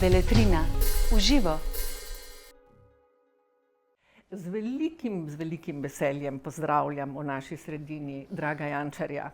Beletrina v živo. Z velikim veseljem pozdravljam v naši sredini Draga Jančarja.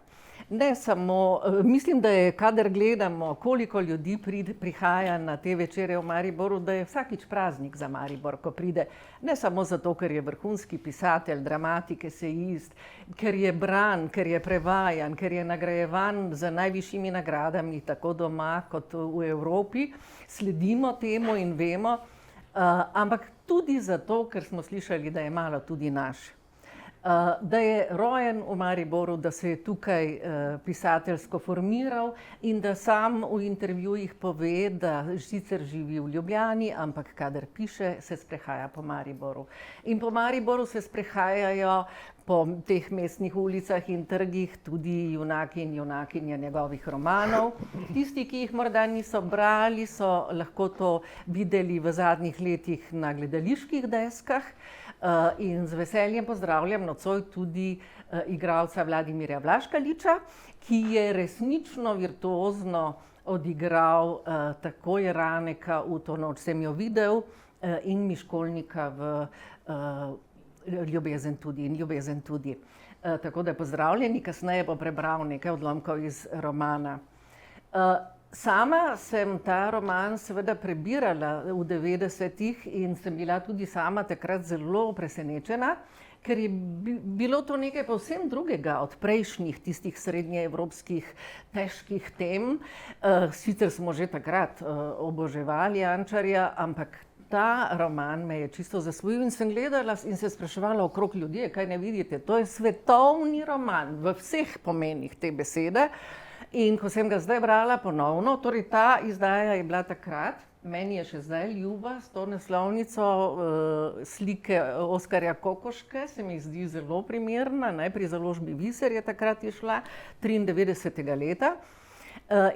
Ne samo, mislim, da je, kadar gledamo, koliko ljudi prihaja na te večere v Mariboru, da je vsakič praznik za Maribor, ko pride. Ne samo zato, ker je vrhunski pisatelj, dramatik, esejist, ker je bran, ker je prevajan, ker je nagrajevan z najvišjimi nagradami, tako doma kot v Evropi. Sledimo temu in vemo, ampak tudi zato, ker smo slišali, da je malo tudi naš. Da je rojen v Mariboru, da se je tukaj pisateljsko formiral in da sam v intervjujih pove, da sicer živi v Ljubljani, ampak kadar piše, se sprehaja po Mariboru. In po Mariboru se sprehajajo po teh mestnih ulicah in trgih tudi junaki in junakinje njegovih romanov. Tisti, ki jih morda niso brali, so lahko to videli v zadnjih letih na gledaliških deskah. In z veseljem pozdravljam nocoj tudi igralca Vladimirja Vlaškaliča, ki je resnično virtuozno odigral tako Jeraneka v To noč sem jo videl in Miškolnika v Ljubezen tudi. Tako da pozdravljeni, kasneje bo prebral nekaj odlomkov iz romana. Sama sem ta roman seveda prebirala v 90-ih in sem bila tudi sama takrat zelo presenečena, ker je bilo to nekaj povsem drugega od prejšnjih, tistih srednjeevropskih težkih tem. Sicer smo že takrat oboževali Jančarja, ampak ta roman me je čisto zasvojil in sem gledala in se spraševala okrog ljudje, kaj ne vidite, to je svetovni roman v vseh pomenih te besede. In ko sem ga zdaj brala ponovno, torej ta izdaja je bila takrat, meni je še zdaj ljuba, s to naslovnico slike Oskarja Kokoške, se mi zdi zelo primerna, pri založbi Viser je takrat izšla, 93. leta.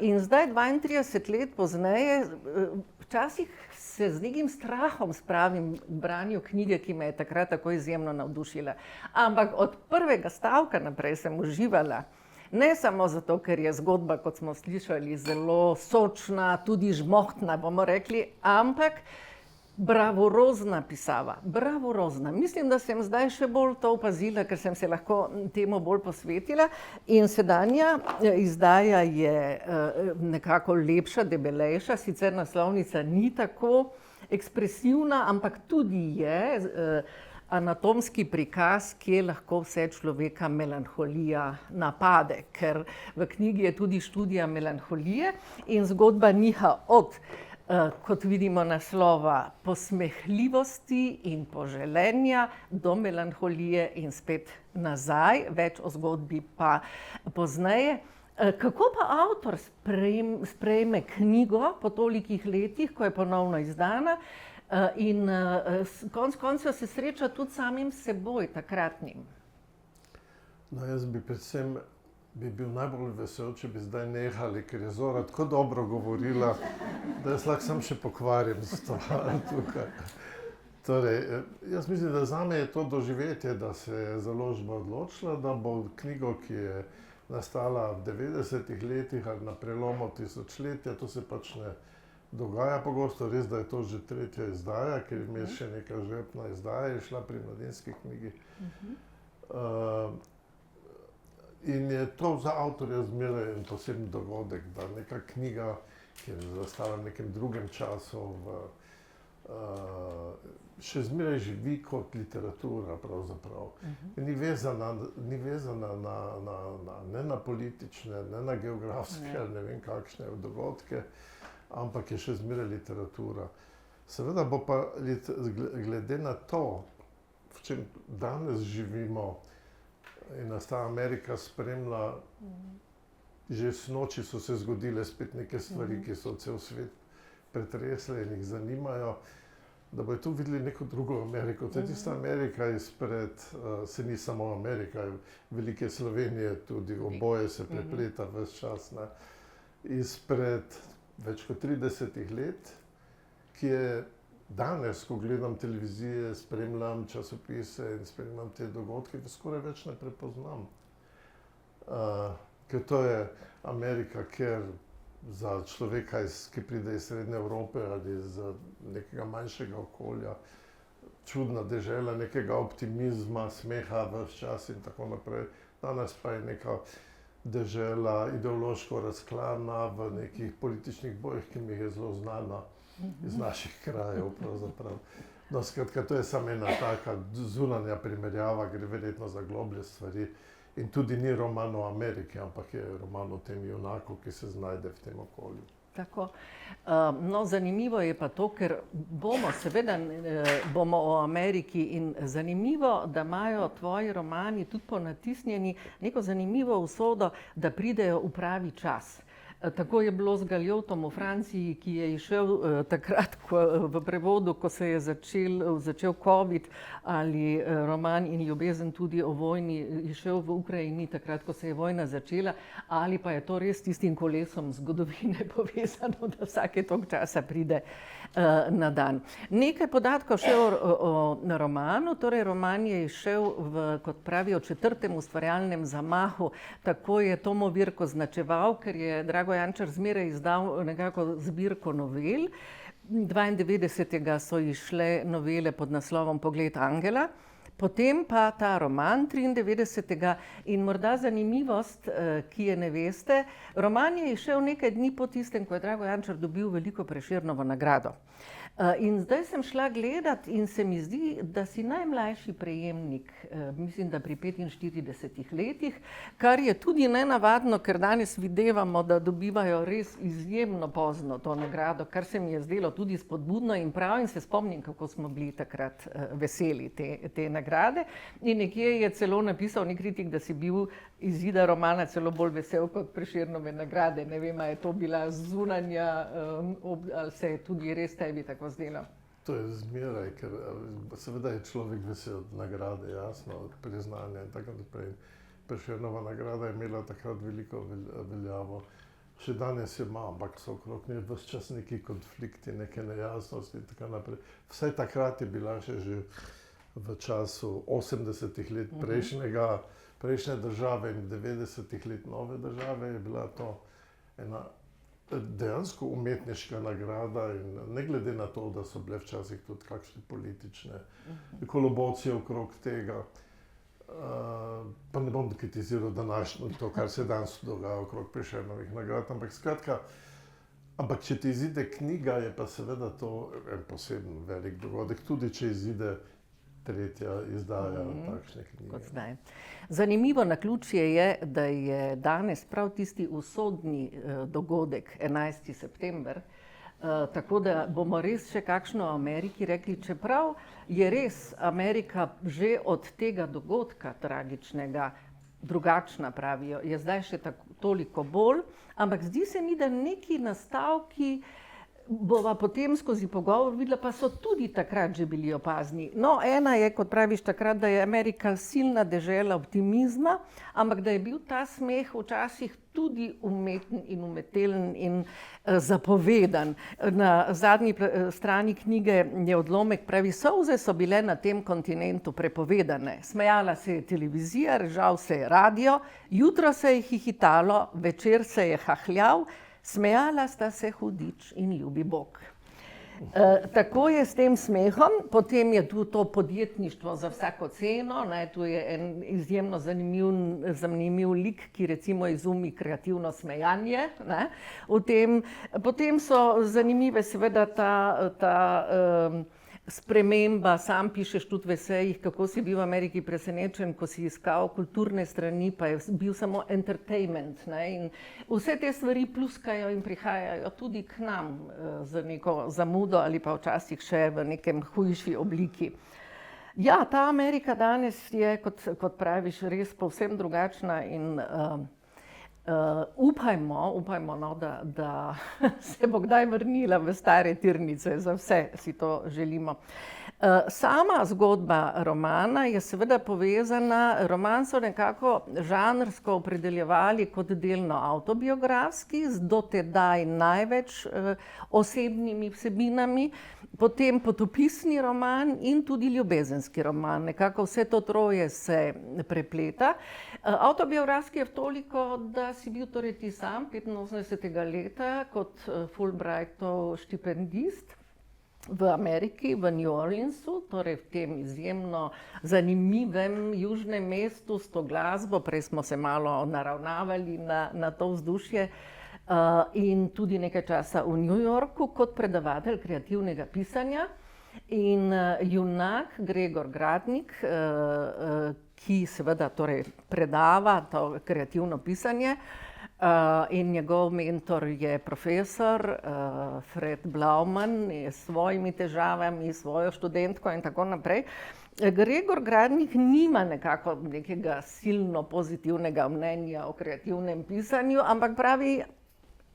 In zdaj, 32 let pozneje, včasih se z nekim strahom spravim k branju knjige, ki me je takrat tako izjemno navdušila. Ampak od prvega stavka naprej sem uživala. Ne samo zato, ker je zgodba, kot smo slišali, zelo sočna, tudi žmohtna, bomo rekli, ampak bravurozna pisava, bravurozna. Mislim, da sem zdaj še bolj to opazila, ker sem se lahko temu bolj posvetila. In sedanja izdaja je nekako lepša, debelejša, sicer naslovnica ni tako ekspresivna, ampak tudi je anatomski prikaz, kje lahko vse človeka melanholija napade, ker v knjigi je tudi študija melanholije in zgodba niha od, kot vidimo naslova, posmehljivosti in poželenja do melanholije in spet nazaj, več o zgodbi pa pozneje. Kako pa avtor sprejme knjigo po tolikih letih, ko je ponovno izdana, in konec koncev se sreča tudi samim seboj takratnim? No, jaz bi predvsem bil najbolj vesel, če bi zdaj nehali, ker je Zora tako dobro govorila, da jaz lahko samo še pokvarim stvar tukaj. Torej, jaz mislim, da zame je to doživetje, da se je založba odločila, da bo knjigo, ki je nastala v 90-ih letih ali na prelomu tisočletja, to se pač ne dogaja pogosto, res, da je to že tretja izdaja, ker je še neka žepna izdaja, je šla pri Mladinski knjigi. In je to za avtorja zmeraj en poseben dogodek, da neka knjiga, ki je nastala v nekem drugem času, še zmeraj živi kot literatura pravzaprav. Ni vezana ne na politične, ne na geografske ali ne vem kakšne dogodke, ampak je še zmeraj literatura. Seveda bo pa glede na to, v čem danes živimo in nas ta Amerika spremlja, že sinoči so se zgodile spet neke stvari, ki so cel svet pretresle in jih zanimajo, da bojo tu videli neko drugo Ameriko. To je tista Amerika izpred, se ni samo Amerika, velike Slovenije tudi, oboje se prepleta ves čas, izpred več kot 30 let, ki je danes, ko gledam televizije, spremljam časopise in spremljam te dogodke, da skoraj več ne prepoznam. Ker to je Amerika, kjer za človeka, ki pride iz Srednje Evrope ali iz nekega manjšega okolja, čudna dežela, nekega optimizma, smeha vse čas in tako naprej. Danes pa je neka dežela ideološko razklana v nekih političnih bojih, ki mi je zelo znana iz naših krajev pravzaprav. No, skratka, to je samo ena taka zunanja primerjava, gre verjetno za globlje stvari. In tudi ni roman o Ameriki, ampak je roman o tem junaku, ki se znajde v tem okolju. Tako. No, zanimivo je pa to, ker bomo o Ameriki in zanimivo, da imajo tvoji romani tudi ponatisnjeni neko zanimivo usodo, da pridejo v pravi čas. Tako je bilo z Galjotom v Franciji, ki je izšel takrat v prevodu, ko se je začel COVID, ali roman In ljubezen tudi o vojni, izšel v Ukrajini takrat, ko se je vojna začela, ali pa je to res tistim kolesom zgodovine povezano, da vsake toliko časa pride na dan. Nekaj podatkov še o romanu. Torej, roman je izšel kot pravijo, četrtem ustvarjalnem zamahu. Tako je Tomo Virk označeval, ker je Drago Jančar zmeraj izdal nekako zbirko novel. 92. so izšle novele pod naslovom Pogled angela, potem pa ta roman 93. In morda zanimivost, ki je ne veste, roman je izšel nekaj dni po tistem, ko je Drago Jančar dobil veliko Prešernovo nagrado. In zdaj sem šla gledat in se mi zdi, da si najmlajši prejemnik, mislim, da pri 45 letih, kar je tudi nenavadno, ker danes videvamo, da dobivajo res izjemno pozno to nagrado, kar se mi je zdelo tudi spodbudno in prav, in se spomnim, kako smo bili takrat veseli te nagrade. In nekje je celo napisal nek kritik, da si bil izida romana celo bolj vesel kot Prešernove nagrade. Ne vem, je to bila zunanja ali se je tudi res tebi tako zdelo? To je zmeraj, ker seveda je človek vesel od nagrade, jasno, od priznanja in tako naprej. Prešernova nagrada je imela takrat veliko veljavo. Še danes je ima, ampak so okrog nje ves čas neki konflikti, neke nejasnosti in tako naprej. Vsaj takrat je bila še že v času 80-ih let prejšnje države in 90-ih let nove države je bila to ena dejansko umetniška nagrada in ne glede na to, da so bile včasih tudi kakšne politične kolobocije okrog tega. Pa ne bom kritiziral današnjo to, kar se danes dogaja okrog Prešernovih nagrad, ampak skratka, če ti izide knjiga, je pa seveda to en poseben velik dogodek, tudi če izide tretja izdaja takšne knjige. Kot zdaj. Zanimivo naključje je, da je danes prav tisti usodni dogodek, 11. september, tako da bomo res še kakšno o Ameriki rekli, čeprav je res Amerika že od tega dogodka tragičnega drugačna, pravijo, je zdaj še toliko bolj, ampak zdi se mi, da neki nastavki bova potem skozi pogovor videla, pa so tudi takrat že bili opazni. No, ena je, kot praviš takrat, da je Amerika silna dežela optimizma, ampak da je bil ta smeh včasih tudi umeten in umetelen in zapovedan. Na zadnji strani knjige je odlomek, pravi, solze so bile na tem kontinentu prepovedane. Smejala se je televizija, režal se je radio, jutro se je hihitalo, večer se je hahljal, smejala sta se hudič in ljubi Bog. Tako je s tem smehom, potem je tu to podjetništvo za vsako ceno, tu je en izjemno zanimiv lik, ki recimo izumi kreativno smejanje. Potem so zanimive seveda ta sprememba, sam pišeš tudi v esejih, kako si bil v Ameriki presenečen, ko si iskal kulturne strani, pa je bil samo entertainment. In vse te stvari pluskajo in prihajajo tudi k nam z neko zamudo ali pa včasih še v nekem hujši obliki. Ja, ta Amerika danes je, kot praviš, res povsem drugačna in upajmo, da se bo kdaj vrnila v stare tirnice, za vse si to želimo. Sama zgodba romana je seveda povezana, roman so nekako žanrsko opredeljevali kot delno avtobiografski, z dotedaj največ osebnimi vsebinami, potem potopisni roman in tudi ljubezenski roman. Nekako vse to troje se prepleta. Avtobiografski je v toliko, da si bil torej ti sam 85. leta kot Fulbrightov štipendist v Ameriki, v New Orleansu, torej v tem izjemno zanimivem južnem mestu s to glasbo. Prej smo se malo naravnavali na to vzdušje. In tudi nekaj časa v New Yorku kot predavatelj kreativnega pisanja. In junak Gregor Gradnik, ki seveda torej predava to kreativno pisanje, in njegov mentor je profesor Fred Blauman s svojimi težavami, svojo študentko in tako naprej. Gregor Gradnik nima nekako nekega silno pozitivnega mnenja o kreativnem pisanju, ampak pravi,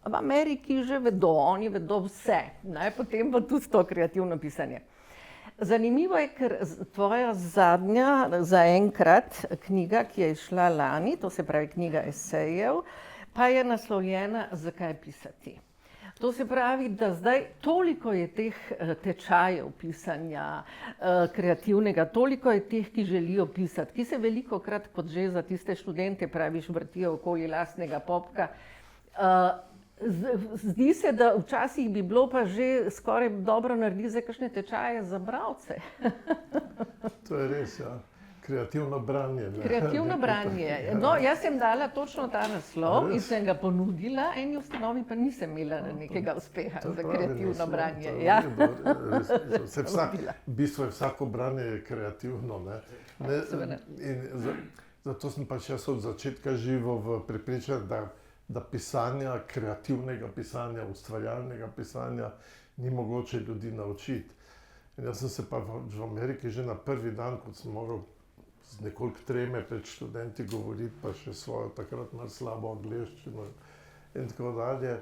v Ameriki že vedo, oni vedo vse, potem pa tudi to kreativno pisanje. Zanimivo je, ker tvoja zadnja, zaenkrat, knjiga, ki je izšla lani, to se pravi knjiga esejev, pa je naslovljena Zakaj pisati. To se pravi, da zdaj toliko je teh tečajev pisanja kreativnega, toliko je teh, ki želijo pisati, ki se velikokrat, kot že za tiste študente praviš, vrtijo okoli lastnega popka. Zdi se, da včasih bi bilo pa že skoraj dobro narediti za kakšne tečaje za bralce. To je res, ja. Kreativno branje. Kreativno branje. No, jaz sem dala točno ta naslov in sem ga ponudila, eni ustanovi pa nisem imela nekega uspeha za kreativno branje. V bistvu je vsako branje kreativno. Zato sem pač jaz od začetka živo prepričan, da pisanja, kreativnega pisanja, ustvarjalnega pisanja ni mogoče ljudi naučiti. In jaz sem se pa v Ameriki že na prvi dan, kot sem moral z nekoliko treme pred študenti govoriti, pa še svojo takrat malo slabo angleščino in tako dalje.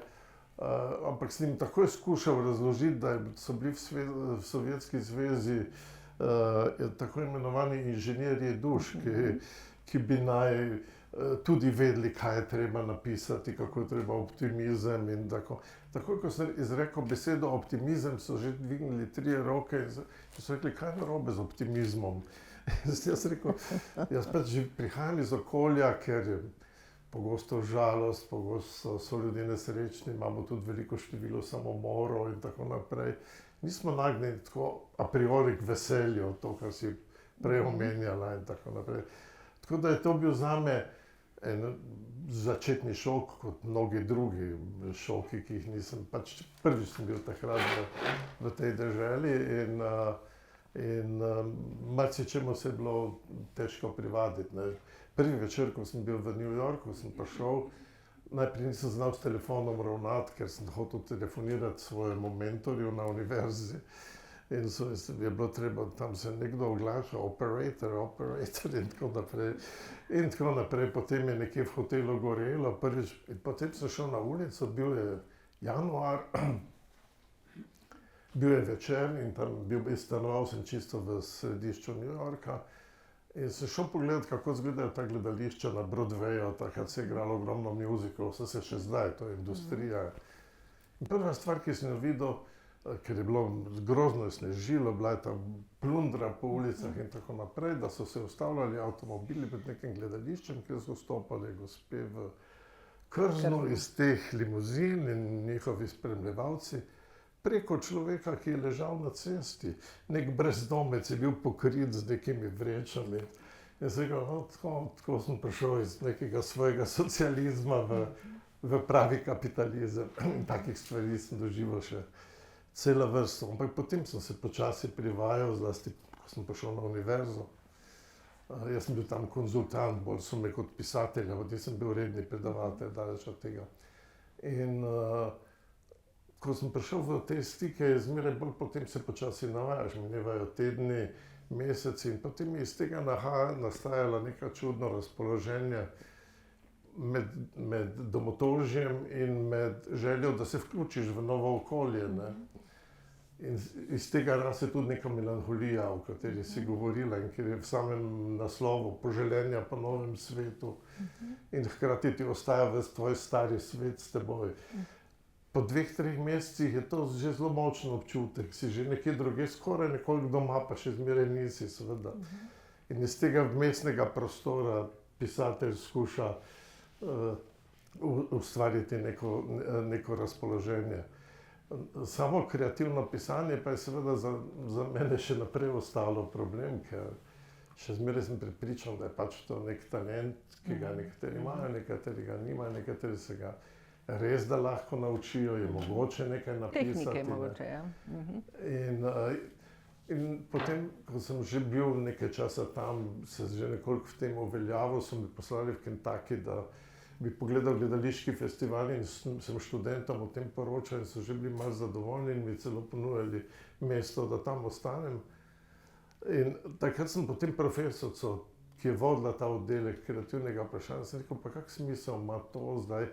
Ampak sem jim takoj skušal razložiti, da so bili v Sovjetski zvezi tako imenovani inženirji duš, ki bi naj tudi vedeli, kaj je treba napisati, kako je treba optimizem in tako. Takoj, ko sem izrekel besedo optimizem, so že dvignili 3 roke in so rekli, kaj je narobe z optimizmom. Jaz rekel, jaz pač prihajam iz okolja, ker je pogosto žalost, pogosto so ljudje nesrečni, imamo tudi veliko število samomorov in tako naprej. Nismo nagnjeni tako a priori k veselju, to, kar si prej omenjala in tako naprej. Tako da je to bil zame en začetni šok, kot mnogi drugi šoki, ki jih nisem, pač prvič sem bil takrat v tej deželi in marsičemu se je bilo težko privaditi. Prvi večer, ko sem bil v New Yorku, sem prišel, najprej nisem znal s telefonom ravnati, ker sem hotel telefonirati svojemu mentorju na univerzi. In je bilo treba, tam se nekdo oglaša, operator in tako naprej. In tako naprej, potem je nekje v hotelu gorelo, prvič, in potem sem šel na ulico, bil je januar, bil je večer in tam stanoval sem čisto v središču New Yorka. In sem šel pogledati, kako izgledajo ta gledališča na Broadwayu, takrat se je igralo ogromno muzikov, vse se še zdaj, to je industrija. In prva stvar, ki sem jo videl, ker je bilo grozno snežilo, bila je tam plundra po ulicah in tako naprej, da so se ustavljali avtomobili pred nekim gledališčem, kjer so vstopali gospe v krzno iz teh limuzin in njihovi spremljevalci, preko človeka, ki je ležal na cesti. Nek brezdomec je bil pokrit z nekimi vrečami. In sem rekel, no, tako sem prišel iz nekega svojega socializma v pravi kapitalizem. Takih stvari sem doživel še cela vrsta. Ampak potem sem se počasi privajal, zlasti ko sem prišel na univerzo. Jaz sem bil tam konzultant, bolj so me kot pisatelja, nisem bil redni predavatelj, daleč od tega. In ko sem prišel v te stike, zmeraj bolj potem se počasi navajaš, minevajo tedni, meseci in potem je iz tega nastajalo neko čudno razpoloženje med domotožjem in med željo, da se vključiš v novo okolje. In iz tega raste tudi neka melanholija, o kateri si govorila in kjer je v samem naslovu poželenja po novem svetu in hkrati ti ostaja ves tvoj stari svet s teboj. Po 2-3 mesecih je to že zelo močen občutek, si že nekje drugje, skoraj nekoliko doma, pa še zmeraj nisi, seveda. In iz tega vmesnega prostora pisatelj skuša ustvariti neko razpoloženje. Samo kreativno pisanje pa je seveda za mene še naprej ostalo problem, ker še zmeraj sem prepričan, da je pač to nek talent, ki ga nekateri imajo, nekateri ga nimajo, nekateri se ga res da lahko naučijo, je mogoče nekaj napisati. Tehnike mogoče, ja. In potem, ko sem že bil nekaj časa tam, se že nekoliko v tem uveljavil, so mi poslali v Kentucky, da bi pogledal gledališki festival in sem študentom o tem poročal in so že bili malo zadovoljni in mi celo ponujali mesto, da tam ostanem. In takrat sem potem profesorico, ki je vodila ta oddelek kreativnega vprašanja, sem rekel, pa kak smisel ima to zdaj,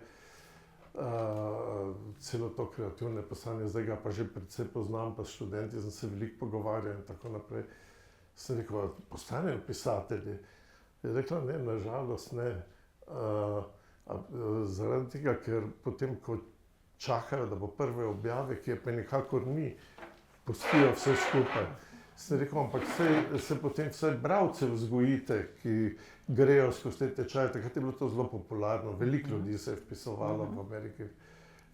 celo to kreativne pisanje, zdaj ga pa že precej poznam, pa s študenti sem se veliko pogovarjal in tako naprej. Sem rekel, postanejo pisatelji. Je rekla, ne, nažalost ne. Zaradi tega, ker potem, ko čakajo, da bo prve objave, ki je pa nikakor ni, pustijo vse skupaj. Sem rekel, ampak se potem vsaj bralce vzgojite, ki grejo skozi te tečaje. Takrat je bilo to zelo popularno, veliko ljudi se je vpisovalo v Ameriki v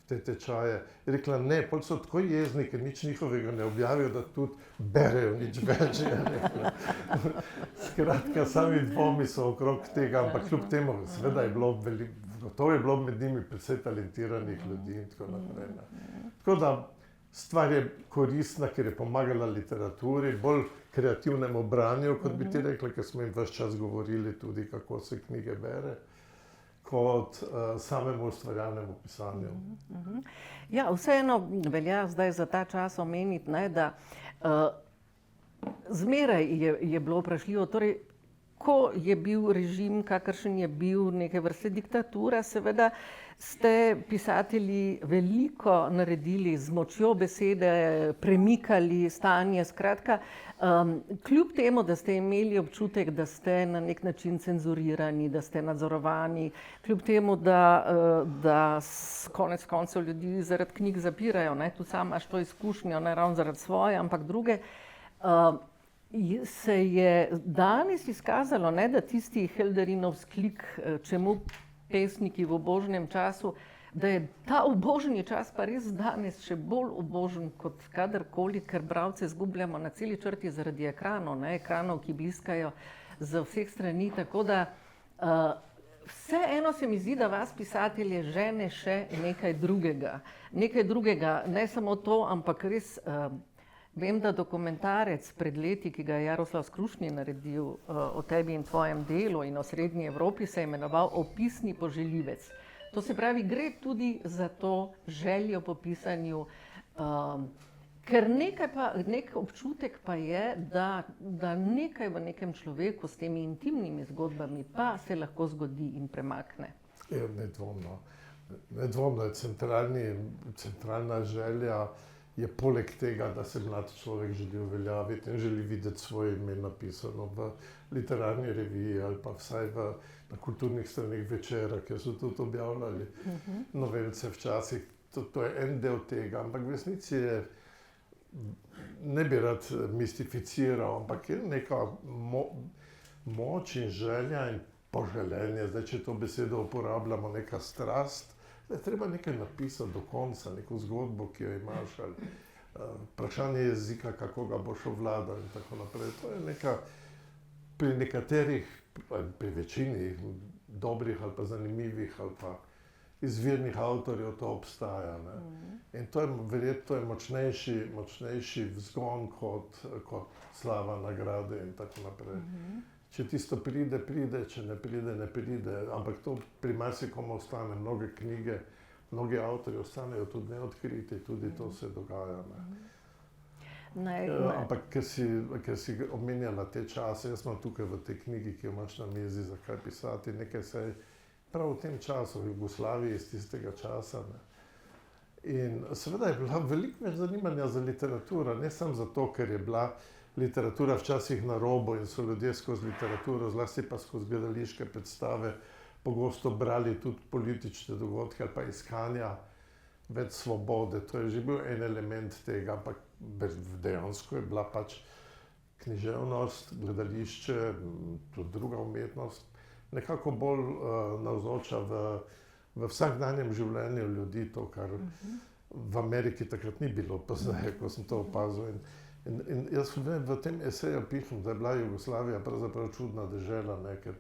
te tečaje. Je rekla, ne, pol so tako jezni, ker nič njihovega ne objavijo, da tudi berejo nič več. Skratka, sami dvomi so okrog tega, ampak kljub temu, seveda je bilo gotovo je bilo med njimi precej talentiranih ljudi in tako naprej. Tako da stvar je koristna, ker je pomagala literaturi, bolj kreativnemu branju, kot bi ti rekla, ker smo jim ves čas govorili tudi, kako se knjige bere, kot samemu ustvarjalnemu pisanju. Ja, vseeno velja zdaj za ta čas omeniti, ne, da zmeraj je bilo vprašljivo, torej, ko je bil režim, kakršen je bil, neke vrste diktatura, seveda ste pisatelji veliko naredili z močjo besede, premikali stanje, skratka, kljub temu, da ste imeli občutek, da ste na nek način cenzurirani, da ste nadzorovani, kljub temu, da konec koncev ljudi zaradi knjig zapirajo, ne, tu sama imaš to izkušnjo, ne ravno zaradi svoje, ampak druge, se je danes izkazalo, ne, da tisti Helderinov vzklik, čemu pesniki v ubožnem času, da je ta ubožni čas pa res danes še bolj ubožen kot kadarkoli, ker bralce izgubljamo na celi črti zaradi ekranov, ne, ekranov, ki bliskajo z vseh strani, tako da vseeno se mi zdi, da vas pisatelje žene še nekaj drugega. Nekaj drugega, ne samo to, ampak res vem, da dokumentarec pred leti, ki ga je Jaroslav Skrušnji naredil o tebi in tvojem delu in o srednji Evropi, se je imenoval Opisni poželjivec. To se pravi, gre tudi za to željo po pisanju, ker nek občutek pa je, da nekaj v nekem človeku s temi intimnimi zgodbami pa se lahko zgodi in premakne. Ja, nedvomno. Nedvomno je centralna želja, je poleg tega, da se mlad človek želi uveljaviti in želi videti svoje ime napisano v literarni reviji ali pa vsaj na kulturnih straneh Večera, kjer so tudi objavljali novelce včasih. To je en del tega, ampak v resnici je, ne bi rad mistificiral, ampak je neka moč in želja in poželenje, zdaj če to besedo uporabljamo, neka strast, da je treba nekaj napisati do konca, neko zgodbo, ki jo imaš, ali vprašanje jezika, kako ga boš ovladal in tako naprej. To je neka, pri nekaterih, pri večini dobrih ali pa zanimivih ali pa izvirnih avtorjev to obstaja. Ne? In to je verjetno močnejši vzgon kot slava, nagrade in tako naprej. Če tisto pride, če ne pride, ne pride, ampak to pri marsikomu ostane. Mnoge knjige, mnogi avtorji ostanejo tudi neodkriti, tudi to se dogaja. Ampak ker si omenjala te čase, jaz imam tukaj v tej knjigi, ki jo imaš na mizi, zakaj pisati, nekaj se je prav v tem času, v Jugoslaviji iz tistega časa. In seveda je bila veliko več zanimanja za literaturo, ne samo zato, ker je bila literatura včasih na robu in so ljudje skozi literaturo, zlasti pa skozi gledališke predstave, pogosto brali tudi politične dogodke ali pa iskanja več svobode. To je že bil en element tega, ampak dejansko je bila pač književnost, gledališče, tudi druga umetnost, nekako bolj navzoča v vsakdanjem življenju ljudi, to, kar v Ameriki takrat ni bilo, pa zdaj, ko sem to opazil. In jaz v tem eseju pišem, da je bila Jugoslavija pravzaprav čudna dežela, ne, ker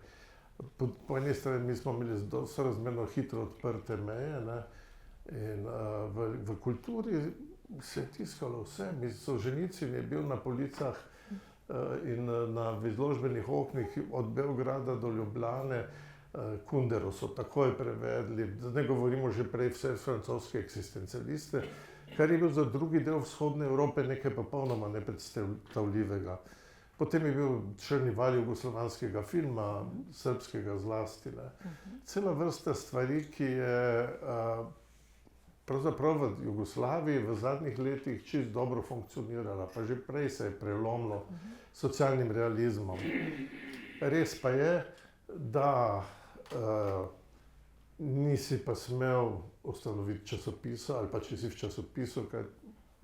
po eni strani mi smo imeli sorazmerno hitro odprte meje, ne, in v kulturi se je tiskalo vse. Solženicin je bil na policah in na izložbenih oknih od Beograda do Ljubljane. Kundero so takoj prevedli, ne govorimo že prej vse francoske eksistencialiste, kar je bil za drugi del vzhodne Evrope nekaj popolnoma nepredstavljivega. Potem je bil črni val jugoslovanskega filma, srbskega zlasti. Cela vrsta stvari, ki je pravzaprav v Jugoslaviji v zadnjih letih čisto dobro funkcionirala, pa že prej se je prelomilo s socialnim realizmom. Res pa je, da nisi pa smel ustanoviti časopisa, ali pa če si v časopisu kaj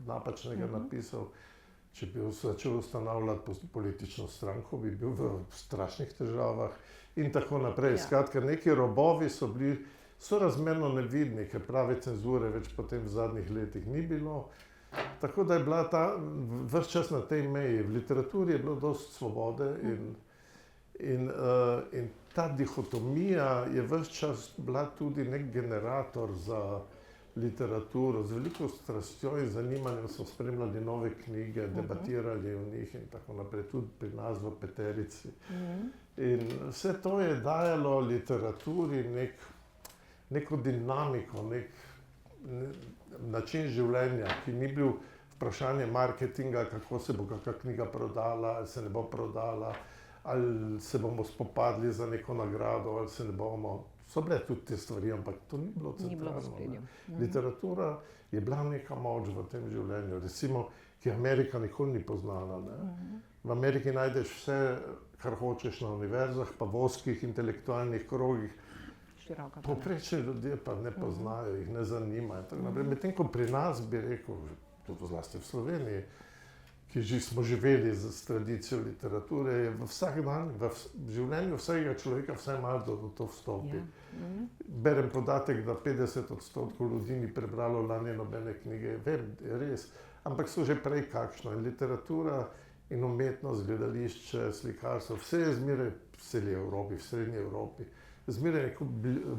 napačnega napisal, če bi začel ustanavljati politično stranko, bi bil v strašnih težavah in tako naprej. Skratka, neki robovi so bili sorazmerno nevidni, ker prave cenzure več potem v zadnjih letih ni bilo. Tako da je bila ves čas na tej meji. V literaturi je bilo dosti svobode in ta dihotomija je ves čas bila tudi nek generator za literaturo. Z veliko strastjo in zanimanjem smo spremljali nove knjige, debatirali o njih in tako naprej, tudi pri nas v Peterici. In vse to je dajalo literaturi neko dinamiko, nek način življenja, ki ni bil vprašanje marketinga, kako se bo kakšna knjiga prodala, ali se ne bo prodala, ali se bomo spopadli za neko nagrado, ali se ne bomo. So bile tudi te stvari, ampak to ni bilo centralno. Literatura je bila neka moč v tem življenju, recimo, ki Amerika nikoli ni poznala. V Ameriki najdeš vse, kar hočeš na univerzah, pa v ozkih intelektualnih krogih. Povprečni ljudje pa ne poznajo, jih ne zanimajo. Medtem ko pri nas, bi rekel, tudi zlasti v Sloveniji, ki smo živeli z tradicijo literature, je v vsak dan, v življenju vsakega človeka vsaj malo do to vstopi. Berem podatek, da 50% ljudi ni prebralo lani nobene knjige. Vem, je res, ampak so že prej kakšno. In literatura in umetnost, gledališče, slikarstvo, vse je zmeraj v celi Evropi, v srednji Evropi. Zmeraj neko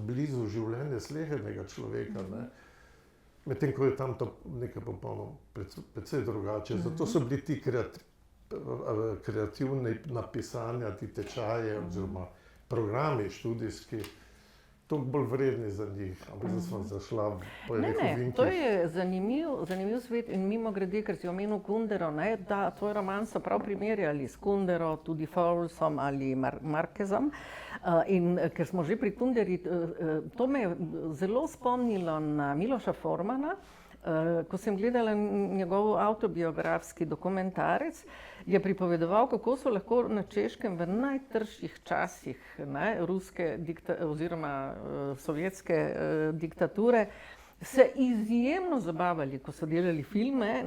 blizu življenja slehernega človeka, medtem ko je tam to nekaj popolnoma precej drugače. Zato so bili ti kreativni napisanja, ti tečaje oziroma programi študijski toliko bolj vredni za njih. Ampak zdaj smo zašla po enih ovinkih. To je zanimiv svet in mimogrede, ker si omenil Kundero, da tvoj roman so prav primerjali s Kundero, tudi Fowlesom ali Marquezom. In ker smo že pri Kunderi, to me je zelo spomnilo na Miloša Formana. Ko sem gledala njegov avtobiografski dokumentarec, je pripovedoval, kako so lahko na Češkem v najtršjih časih ruske oziroma sovjetske diktature se izjemno zabavali, ko so delali filme,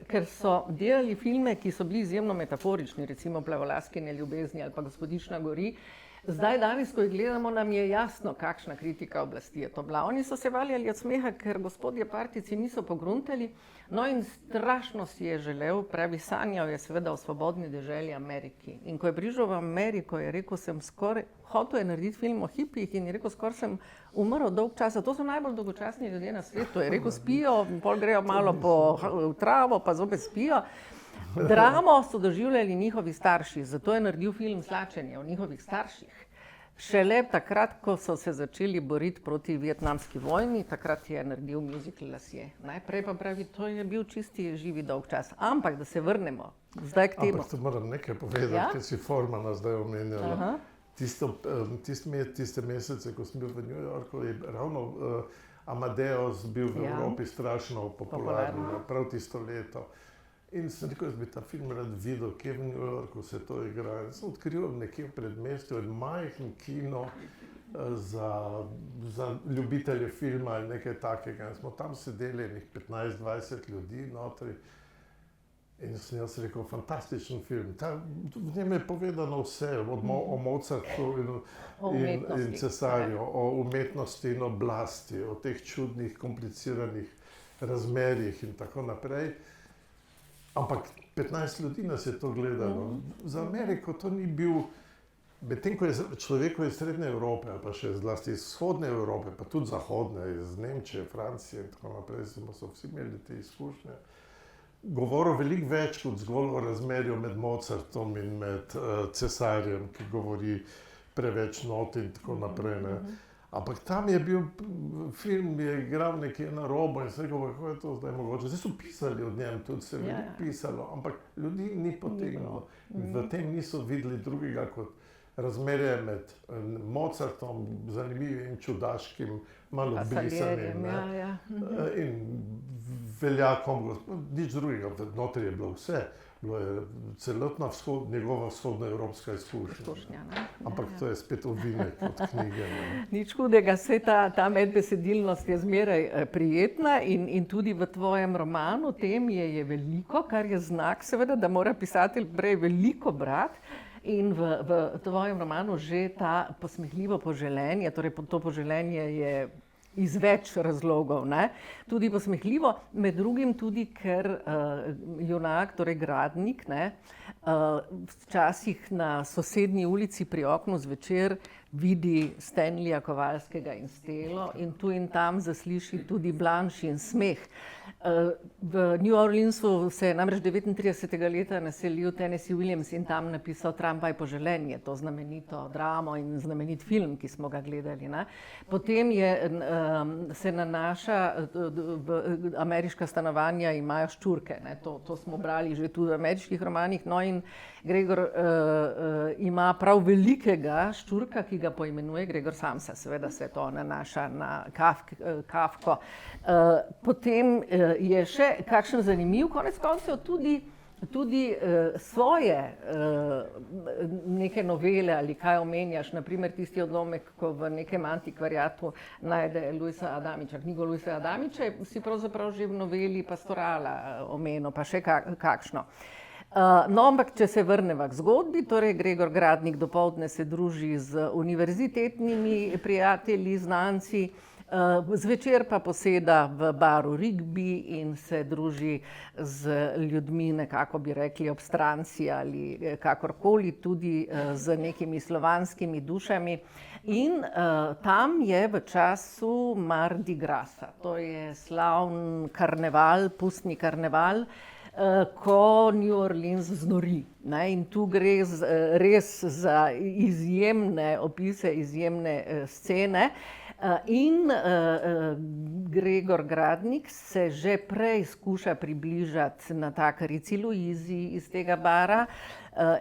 ker so delali filme, ki so bili izjemno metaforični, recimo Plavolaskine ljubezni ali pa Gospodična gori. Zdaj, danes, ko jih gledamo, nam je jasno, kakšna kritika oblasti je to bila. Oni so se valjali od smeha, ker gospodje partijci niso pogruntali, no in strašno si je želel, pravi, sanjal je seveda o svobodni deželi Ameriki. In ko je prišel v Ameriko, je rekel, hotel je narediti film o hipijih in je rekel, skoraj sem umrl dolg časa. To so najbolj dolgočasni ljudje na svetu. Je rekel, spijo, pol grejo malo po travo, pa zopet spijo. Dramo so doživljali njihovi starši, zato je naredil film Slačenje o njihovih starših. Šele takrat, ko so se začeli boriti proti vietnamski vojni, takrat je naredil musical Lasje. Najprej pa pravi, to je bil čisti živi dolg čas. Ampak, da se vrnemo zdaj k temu. Ampak to moram nekaj povedati, ker si Formana zdaj omenjala. Tiste mesece, ko sem bil v New Yorku, je ravno Amadeus bil v Ja. Evropi strašno popularen, Popularen. prav tisto leto. In sem rekel, jaz bi ta film rad videl, kje v New Yorku se to igra. In sem odkril nekje v predmestju en majhen kino za ljubitelje filma ali nekaj takega. In smo tam sedeli, nekih 15-20 ljudi notri. In sem jaz rekel, fantastičen film. V njem je povedano vse, o Mozartu in cesarju, o umetnosti in oblasti, o teh čudnih, kompliciranih razmerjih in tako naprej. Ampak 15 ljudi nas je to gledalo. Za Ameriko to ni bil, medtem ko je človeku iz Srednje Evrope, ali pa še zlasti iz Vzhodne Evrope, pa tudi Zahodne, iz Nemčije, Francije in tako naprej, so vsi imeli te izkušnje. Govoril veliko več kot zgolj o razmerju med Mozartom in med cesarjem, ki govori preveč not in tako naprej. Ne. Ampak tam je bil, film je igral nekje na robu in se rekel, kako je to zdaj mogoče. Zdaj so pisali o njem, tudi se je veliko pisalo, ampak ljudi ni potegnilo. V tem niso videli drugega kot razmerje med Mozartom, zanimivim, čudaškim, malo brisanim, in veljakom, nič drugega, notri je bilo vse. Bilo je celotna njegova vzhodnoevropska izkušnja. Ampak to je spet ovinek od knjige. Nič hudega, saj ta medbesedilnost je zmeraj prijetna in tudi v tvojem romanu tem je veliko, kar je znak seveda, da mora pisatelj prej veliko brati. In v tvojem romanu že ta posmehljivo poželenje, torej to poželenje je iz več razlogov, ne? Tudi posmehljivo, med drugim tudi, ker junak, torej Gradnik, ne, včasih na sosednji ulici pri oknu zvečer vidi Stanleya Kowalskega in Stelo in tu in tam zasliši tudi Blanšin smeh. V New Orleansu se je namreč 39. leta naselil Tennessee Williams in tam napisal Tramvaj poželenje, to znamenito dramo in znamenit film, ki smo ga gledali. Ne. Potem se nanaša, ameriška stanovanja imajo ščurke, ne. To smo brali že tudi v ameriških romanih, no in Gregor ima prav velikega ščurka, ki ga poimenuje Gregor Samsa, seveda se to nanaša na Kafko. Potem je še kakšen zanimiv, konec koncev tudi svoje neke novele ali kaj omenjaš, naprimer tisti odlomek, ko v nekem antikvariatu najde Luisa Adamiča, knjigo Luisa Adamiča, si pravzaprav že v noveli Pastorala omenil, pa še kakšno. No, ampak če se vrneva k zgodbi, torej Gregor Gradnik dopoldne se druži z univerzitetnimi prijatelji, znanci, zvečer pa poseda v baru Rigby in se druži z ljudmi, nekako bi rekli obstranci ali kakorkoli, tudi z nekimi slovanskimi dušami. In tam je v času Mardi Grasa, to je slavn karneval, pustni karneval, ko New Orleans znori. Ne? In tu gre res za izjemne opise, izjemne scene. In Gregor Gradnik se že prej skuša približati natakarici Luizi iz tega bara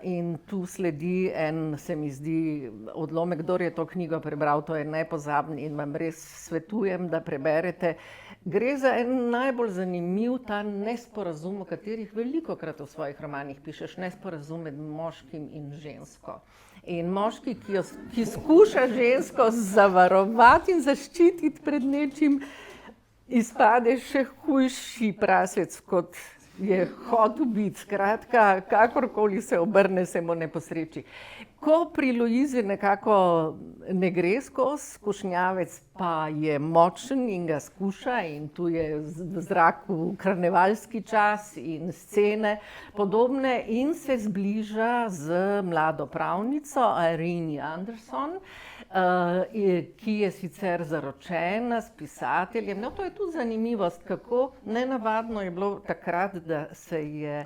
in tu sledi en, se mi zdi, odlomek, kdor je to knjigo prebral, to je nepozabni in vam res svetujem, da preberete. Gre za en najbolj zanimiv ta nesporazum, o katerih velikokrat v svojih romanih pišeš, nesporazum med moškim in žensko. In moški, ki skuša žensko zavarovati in zaščititi pred nečim, izpade še hujši prasec, kot je hotel biti. Skratka, kakorkoli se obrne, se mu ne posreči. Ko pri Luizi nekako ne gre skozi, skušnjavec pa je močen in ga skuša in tu je v zraku karnevalski čas in scene podobne in se zbliža z mlado pravnico Irene Anderson, ki je sicer zaročena s pisateljem. No, to je tudi zanimivost, kako nenavadno je bilo takrat, da se je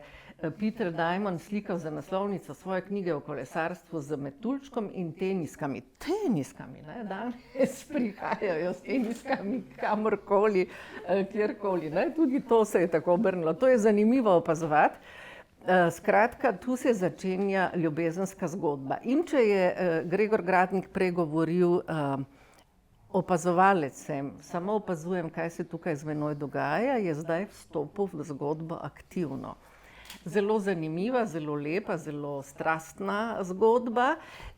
Peter Diamond slikal za naslovnico svoje knjige o kolesarstvu z metuljčkom in teniskami. Teniskami, ne? Danes prihajajo s teniskami kamorkoli, kjerkoli. Ne? Tudi to se je tako obrnilo. To je zanimivo opazovati. Skratka, tu se začenja ljubezenska zgodba. In če je Gregor Gradnik prej govoril opazovalec sem, samo opazujem, kaj se tukaj z menoj dogaja, je zdaj vstopil v zgodbo aktivno. Zelo zanimiva, zelo lepa, zelo strastna zgodba,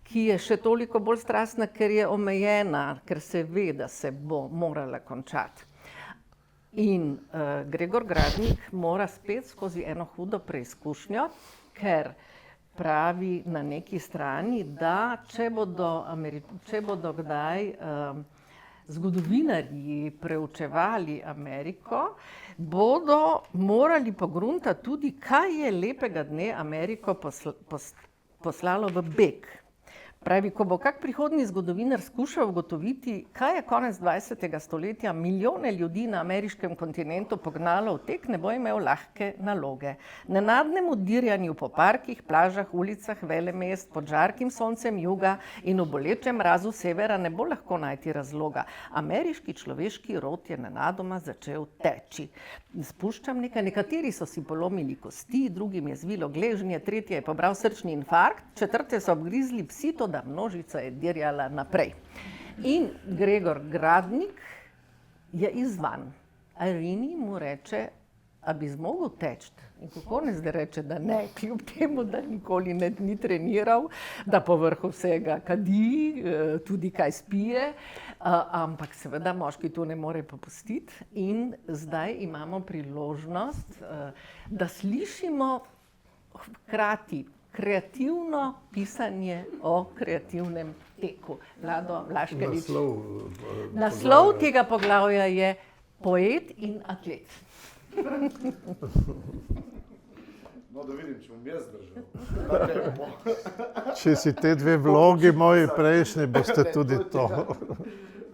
ki je še toliko bolj strastna, ker je omejena, ker se ve, da se bo morala končati. In Gregor Gradnik mora spet skozi eno hudo preizkušnjo, ker pravi na neki strani, da če bodo kdaj zgodovinarji preučevali Ameriko, bodo morali pogruntati tudi, kaj je lepega dne Ameriko poslalo v beg. Pravi, ko bo kak prihodnji zgodovinar skušal ugotoviti, kaj je konec 20. stoletja milijone ljudi na ameriškem kontinentu pognalo v tek, ne bo imel lahke naloge. Nenadnemu dirjanju po parkih, plažah, ulicah, velemest, pod žarkim soncem juga in v bolečem mrazu severa ne bo lahko najti razloga. Ameriški človeški rod je nenadoma začel teči. Spuščam nekaj, nekateri so si polomili kosti, drugim je zvilo gležnje, tretji je pobral srčni infarkt, četrte so obgrizli psi, da množica je dirjala naprej. In Gregor Gradnik je izzvan. Ireni mu reče, a bi zmogel teči. In kako ne zdaj reče, da ne, kljub temu, da nikoli ni treniral, da povrhu vsega kadi, tudi kaj spije, ampak seveda moški tu ne more popustiti. In zdaj imamo priložnost, da slišimo hkrati kreativno pisanje o kreativnem teku. Vlado Vlaškevič. Naslov tega poglavja je Poet in atlet. No, da vidim, če bom jaz držal. Če si te dve vlogi moji prejšnji, boste tudi to.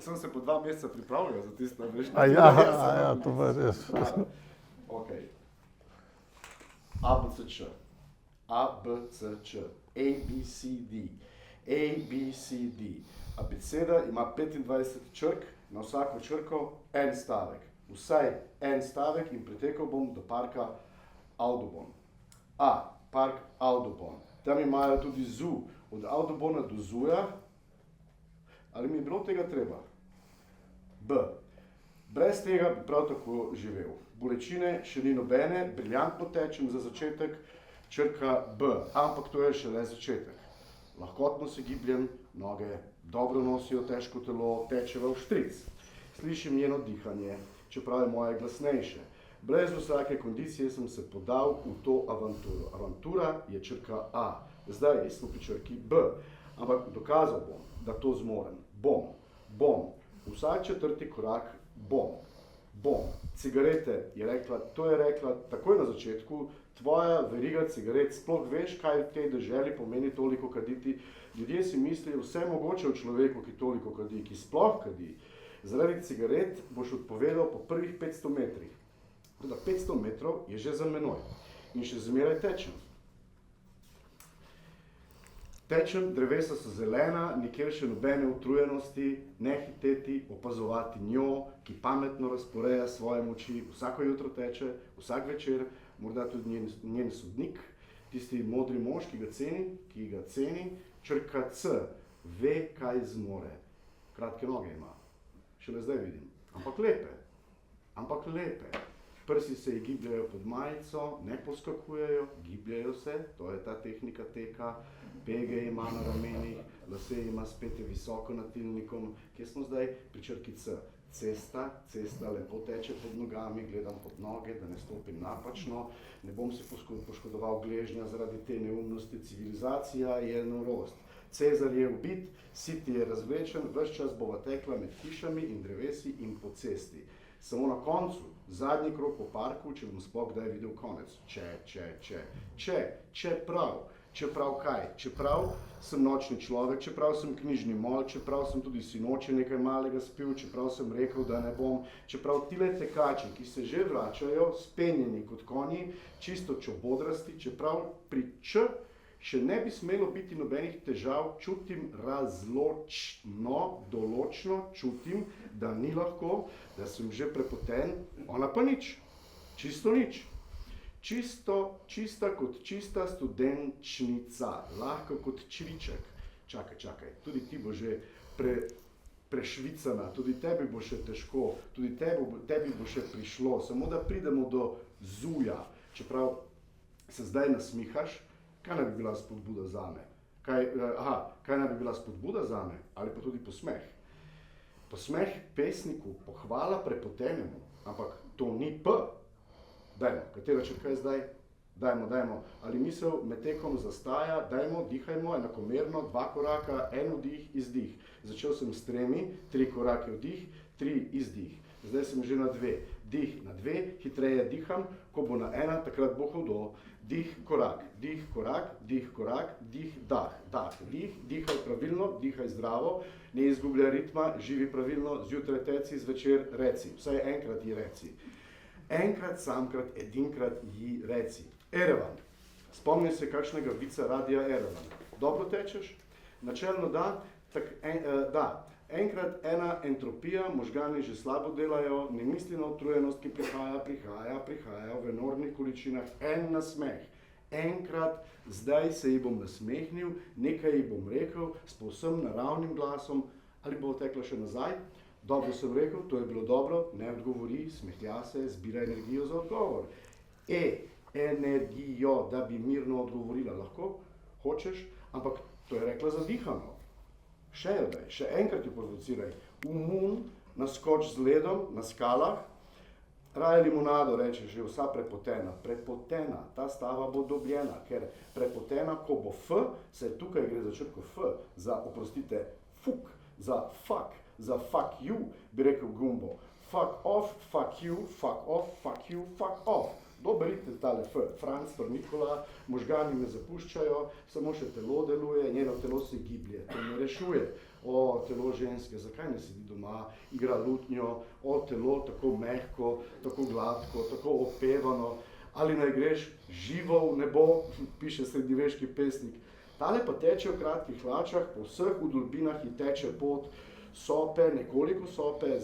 Sem se po 2 meseca pripravljal za tisto. Ja, to je res. Ok. ABCČ. ABCČ. ABCD. ABCD. Abeceda ima 25 črk, na vsako črko en stavek. Vsaj en stavek in pretekal bom do parka Audubon. A. Park Audubon. Tam imajo tudi zoo. Od Audubona do zooja. Ali mi je bilo tega treba? B. Brez tega bi prav tako živel. Bolečine še ni nobene, briljantno tečem za začetek, črka B. Ampak to je šele začetek. Lahkotno se gibljem, noge dobro nosijo težko telo, tečeva v štric. Slišim njeno dihanje, čeprav je moje glasnejše. Brez vsake kondicije sem se podal v to avanturo. Avantura je črka A. Zdaj smo pri črki B. Ampak dokazal bom, da to zmorem. Bom. Vsak 4. korak bom. Cigarete, je rekla, to je rekla takoj na začetku, tvoja veriga cigaret, sploh veš, kaj v tej deželi pomeni toliko kaditi. Ljudje si mislijo vse mogoče o človeku, ki toliko kadi, ki sploh kadi. Zaradi cigaret boš odpovedal po prvih 500 metrih. Toda 500 metrov je že za menoj in še zmeraj tečem. Tečem, drevesa so zelena, nikjer še nobene utrujenosti, ne hiteti, opazovati njo, ki pametno razporeja svoje moči, vsako jutro teče, vsak večer, morda tudi njen sodnik, tisti modri mož, ki ga ceni, črka C, ve, kaj zmore. Kratke noge ima, šele zdaj vidim, ampak lepe. Prsi se ji gibljajo pod majico, ne poskakujejo, gibljajo se, to je ta tehnika teka, pege ima na ramenih, lase ima spete visoko nad tilnikom. Kje smo zdaj? Pri črki C. Cesta lepo teče pod nogami, gledam pod noge, da ne stopim napačno, ne bom si poškodoval gležnja zaradi te neumnosti, civilizacija je norost. Cezar je ubit, Siti je razvlečen, ves čas bova tekla med hišami in drevesi in po cesti. Samo na koncu, zadnji krog po parku, če bom sploh kdaj videl konec. Čeprav kaj? Čeprav sem nočni človek, čeprav sem knjižni mol, čeprav sem tudi sinoči nekaj malega spil, čeprav sem rekel, da ne bom, čeprav tile tekači, ki se že vračajo, spenjeni kot konji, čisto čobodrasti, čeprav pri Č še ne bi smelo biti nobenih težav, čutim določno čutim, da ni lahko, da sem že prepoten, ona pa nič, čisto nič. Čista kot čista studenčnica, lahko kot čriček. Čakaj, tudi ti bo že prešvicana, tudi tebi bo še težko, tudi tebi bo še prišlo, samo da pridemo do zuja. Čeprav se zdaj nasmihaš, kaj naj bi bila spodbuda zame? Kaj naj bi bila spodbuda zame? Ali pa tudi posmeh? Posmeh pesniku, pohvala prepotenemu, ampak to ni P. Dajmo, katera črka je zdaj? Dajmo. Ali misel med tekom zastaja? Dajmo, dihajmo enakomerno, 2 koraka, 1 vdih, izdih. Začel sem s 3, 3 korake vdih, 3 izdih. Zdaj sem že na 2. Dih na 2, hitreje diham, ko bo na 1, takrat bo hudo. Dih, korak, dih, korak, dih, korak, dih, dah, dih, dihaj pravilno, dihaj zdravo, ne izgubljaj ritma, živi pravilno, zjutraj teci, zvečer reci, vsaj enkrat ji reci. Enkrat, samkrat, edinkrat ji reci. Erevan. Spomni se kakšnega vica Radija Erevan. Dobro tečeš? Načelno da. Enkrat ena entropija, možgani že slabo delajo, ne misli na utrujenost, ki prihaja v enormnih količinah, en nasmeh. Enkrat, zdaj se ji bom nasmehnil, nekaj ji bom rekel s povsem naravnim glasom, ali bo tekla še nazaj? Dobro sem rekel, to je bilo dobro, ne odgovori, smehlja se, zbira energijo za odgovor. Energijo, da bi mirno odgovorila, lahko, hočeš, ampak to je rekla zadihano. Še jo daj, še enkrat jo provociraj. Naskoč z ledom, na skalah, raje limonado, reče že vsa prepotena. Prepotena, ta stava bo dobljena, ker prepotena, ko bo F, se tukaj gre za črko F, za, oprostite, fuk, za fuck you, bi rekel Gumbo. Fuck off, fuck you, fuck off, fuck you, fuck off. Doberite tale F, Franc, Nikola, možgani me zapuščajo, samo še telo deluje, njeno telo se giblje, to me rešuje. Telo ženske, zakaj ne sedi doma, igra lutnjo, telo tako mehko, tako gladko, tako opevano, ali naj greš živo v nebo, piše srednjeveški pesnik. Tale pa teče v kratkih hlačah, po vseh vdolbinah ji teče pot sope, nekoliko sope,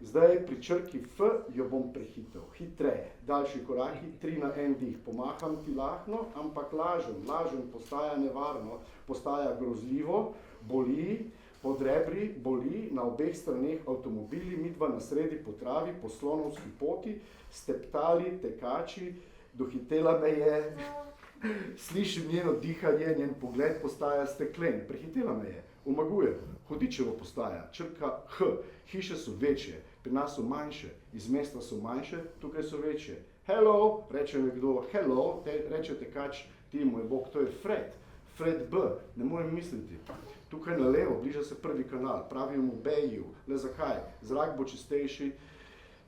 Zdaj pri črki F jo bom prehitel, hitreje, daljši koraki, 3 na 1 dih, pomaham ti lahno, ampak lažem, postaja nevarno, postaja grozljivo, boli, pod rebri, boli, na obeh straneh avtomobili, midva na sredi po travi, po slonovski poti, steptali, tekači, dohitela me je, slišim njeno dihanje, njen pogled postaja steklen, prehitela me je, omaguje, hudičevo postaja, črka H, hiše so večje, pri nas so manjše, iz mesta so manjše, tukaj so večje. Hello, reče nekdo, hello, reče tekač, ti moj bog, to je Fred B, ne morem misliti. Tukaj na levo, bliža se prvi kanal, pravijo mu Beju, le zakaj, zrak bo čistejši.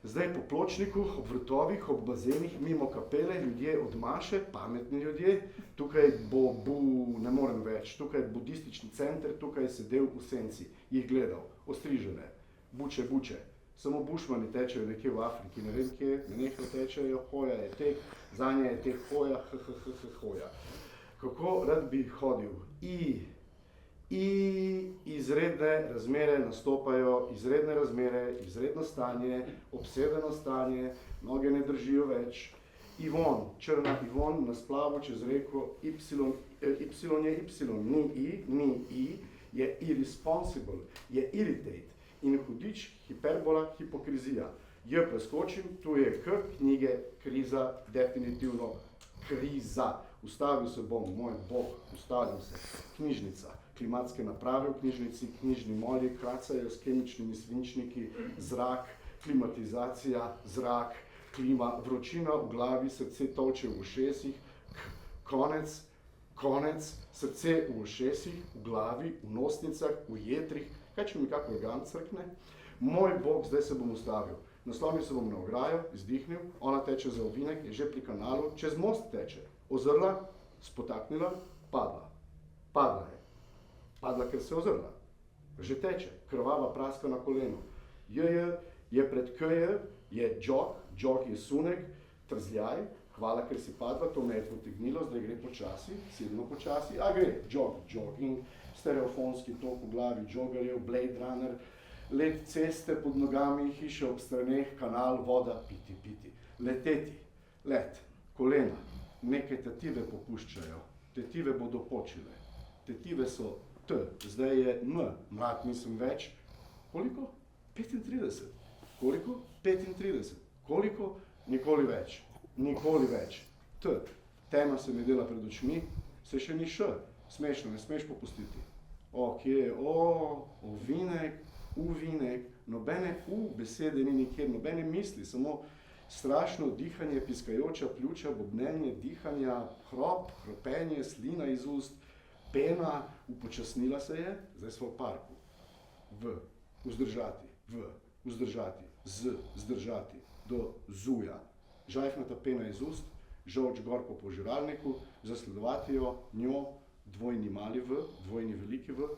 Zdaj po pločniku, ob vrtovih, ob bazenih, mimo kapele, ljudje odmaše, pametni ljudje, tukaj ne morem več, tukaj je budistični center, tukaj je sedel v senci, jih gledal, ostrižene, buče, samo bušmani tečejo nekje v Afriki, ne vem kje, nenehno tečejo, hoja je tek, zanje je tek hoja, hoja. Kako rad bi hodil? Izredne razmere nastopajo, izredne razmere, izredno stanje, obsedeno stanje, noge ne držijo več. Ivon, črna Ivon na splavu čez reko, Y je Y, ni I, je irresponsible, je irritate. In hudič, hiperbola, hipokrizija. J preskočim, tu je K, knjige, kriza, definitivno kriza. Ustavil se bom, moj bog, ustavim se. Knjižnica, klimatske naprave v knjižnici, knjižni molji kracajo s kemičnimi svinčniki, zrak, klimatizacija, zrak, klima, vročina v glavi, srce tolče v ušesih, konec, srce v ušesih, v glavi, v nosnicah, v jetrih, kaj če mi kak organ crkne? Moj bog, zdaj se bom ustavil. Naslonil se bom na ograjo, izdihnil, ona teče za ovinek, je že pri kanalu, čez most teče. Ozrla, spotaknila, padla. Padla je. Padla, ker se je ozrla. Že teče, krvava praska na kolenu. Je pred KJ, je jog je sunek, trzljaj, hvala, ker si padla, to me je potegnilo, zdaj gre počasi, silno počasi, a gre, jogging, stereofonski tok v glavi, joggerjev, Blade Runner, let ceste pod nogami, hiše ob straneh, kanal, voda, piti, leteti, let, kolena, neke tetive popuščajo, tetive bodo počile, tetive so T, zdaj je M, mlad nisem več. Koliko? 35. Koliko? 35. Koliko? Nikoli več. Nikoli več. T, tema se mi dela pred očmi, se še ni Š. Smešno, ne smeš popustiti. O, kje je O, ovinek, uvinek, nobene U besede ni nikjer, nobene misli, samo strašno dihanje, piskajoča pljuča, bobnenje dihanja, hrop, hropenje, slina iz ust, pena, upočasnila se je, zdaj smo v parku. V, vzdržati, v, vzdržati, z, zdržati, do zuja. Žajfnata pena iz ust, žolč gor po požiralniku, zasledovati jo, njo, dvojni mali v, dvojni veliki v,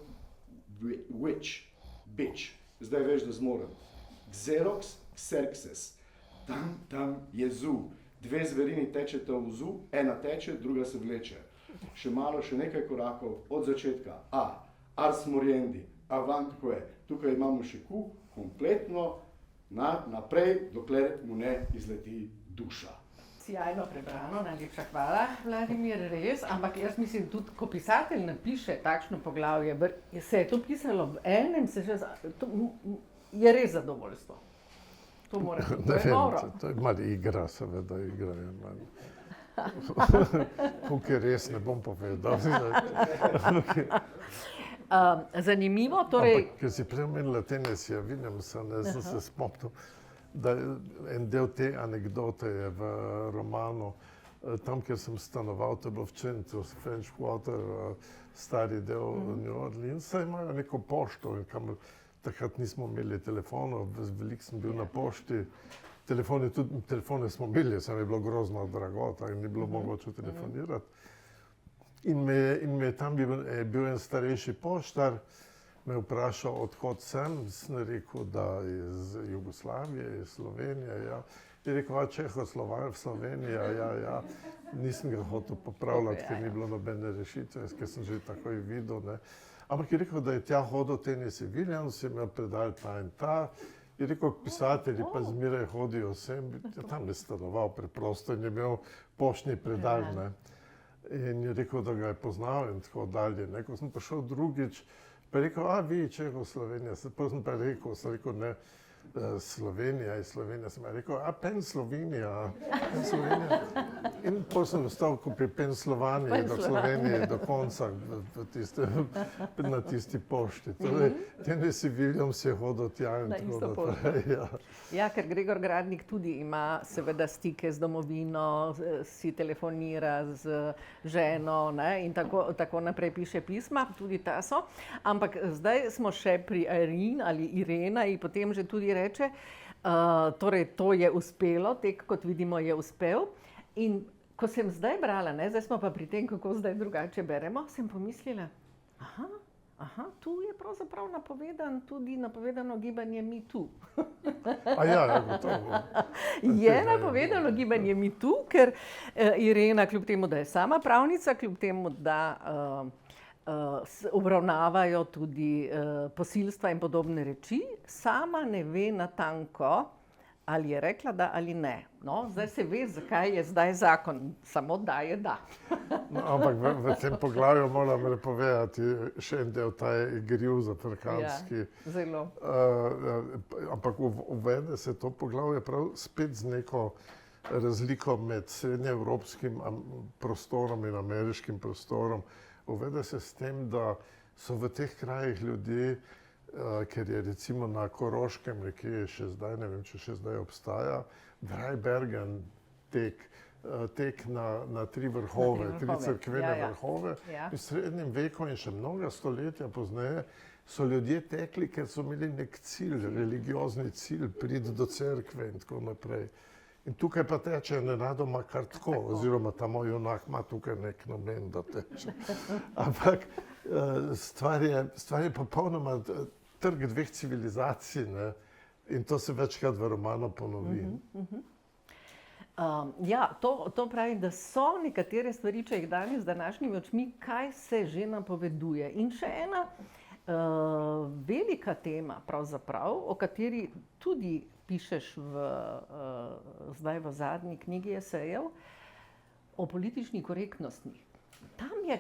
which, bitch. Zdaj veš, da zmorem. Xerox, Xerxes. Tam je zu. Dve zverini tečeta v zu, ena teče, druga se vleče. Še malo, še nekaj korakov od začetka. A, ars moriendi, avant quae. Tukaj imamo še Q, kompletno, naprej, dokler mu ne izleti duša. Sjajno prebrano, najlepša hvala, Vladimir, res, ampak jaz mislim, tudi ko pisatelj napiše takšno poglavje, se je to pisalo v enem, je res zadovoljstvo. To mora biti, to je noro. To je malo igra, seveda igra je malo. Tukaj res ne bom povedal. Zanimivo, torej... Ampak, ker si prej omenila Tennessee Williamsa, sem se spomnil, da en del te anekdote je v romanu, tam, kjer sem stanoval, to je bilo v Čentu, French Quarter, stari del New Orleansa, imajo neko pošto, kamor takrat nismo imeli telefonov, veliko sem bil na pošti, telefone smo imeli, samo je bilo grozno drago, tako ni bilo mogoče telefonirati. In me je tam bil en starejši poštar, me je vprašal, odkot sem rekel, da iz Jugoslavije, iz Slovenije, ja. Je rekel, Čehoslovenija, ja. Nisem ga hotel popravljati, ker ni bilo nobene rešitve, ker sem že takoj videl, ne. Ampak je rekel, da je tja hodil Tennessee Williams, je imel predal ta in ta. Je rekel, pisatelji pa zmeraj hodijo sem, tam je stanoval preprosto in je imel poštni predal, ne. In je rekel, da ga je poznal in tako dalje, ne. Ko sem prišel drugič, pa je rekel, vi, Čehoslovenija, potem sem pa rekel, ne, Slovenija je Slovenija, sem rekel, Pen Slovenija. In potem sem ostal, ko pri Pen Slovaniji do Slovenije do konca na tisti pošti. Torej, Tennessee Williams je hodil tja in tako naprej. Ja, ker Gregor Gradnik tudi ima seveda stike z domovino, si telefonira z ženo, ne, in tako naprej piše pisma, tudi ta so. Ampak zdaj smo še pri Irene ali Irena in potem že tudi reče, torej to je uspelo, tek kot vidimo je uspel. In ko sem zdaj brala, ne, zdaj smo pa pri tem, kako zdaj drugače beremo, sem pomislila, tu je pravzaprav napovedano gibanje Me Too. Gotovo. Je napovedano gibanje Me Too, ker Irena, kljub temu, da je sama pravnica, kljub temu, da obravnavajo tudi posilstva in podobne reči, sama ne ve natanko, ali je rekla da ali ne. No, zdaj se ve, zakaj je zdaj zakon, samo da je da. No, ampak v tem poglavju moram povedati še en del, ta je igriv zafrkantski. Ja, zelo. Ampak uvede se to poglavje prav spet z neko razliko med srednjeevropskim prostorom in ameriškim prostorom. Uvede se s tem, da so v teh krajih ljudje, ker je recimo na Koroškem, nekje še zdaj, ne vem, če še zdaj obstaja, Dreibergen tek na tri vrhove, tri cerkvene vrhove. V srednjem veku in še mnoga stoletja pozneje so ljudje tekli, ker so imeli nek cilj, religiozni cilj, priti do cerkve in tako naprej. In tukaj pa teče nenadoma kar tako, oziroma ta moj junak ima tukaj nek namen, da teče. Ampak stvar je popolnoma trg dveh civilizacij, ne? In to se večkrat v romanu ponovi. Ja, to pravi, da so nekatere stvari, če jih danes z današnjimi očmi, kaj se že napoveduje. In še ena velika tema, pravzaprav, o kateri tudi pišeš zdaj v zadnji knjigi esejev, o politični korektnosti. Tam je,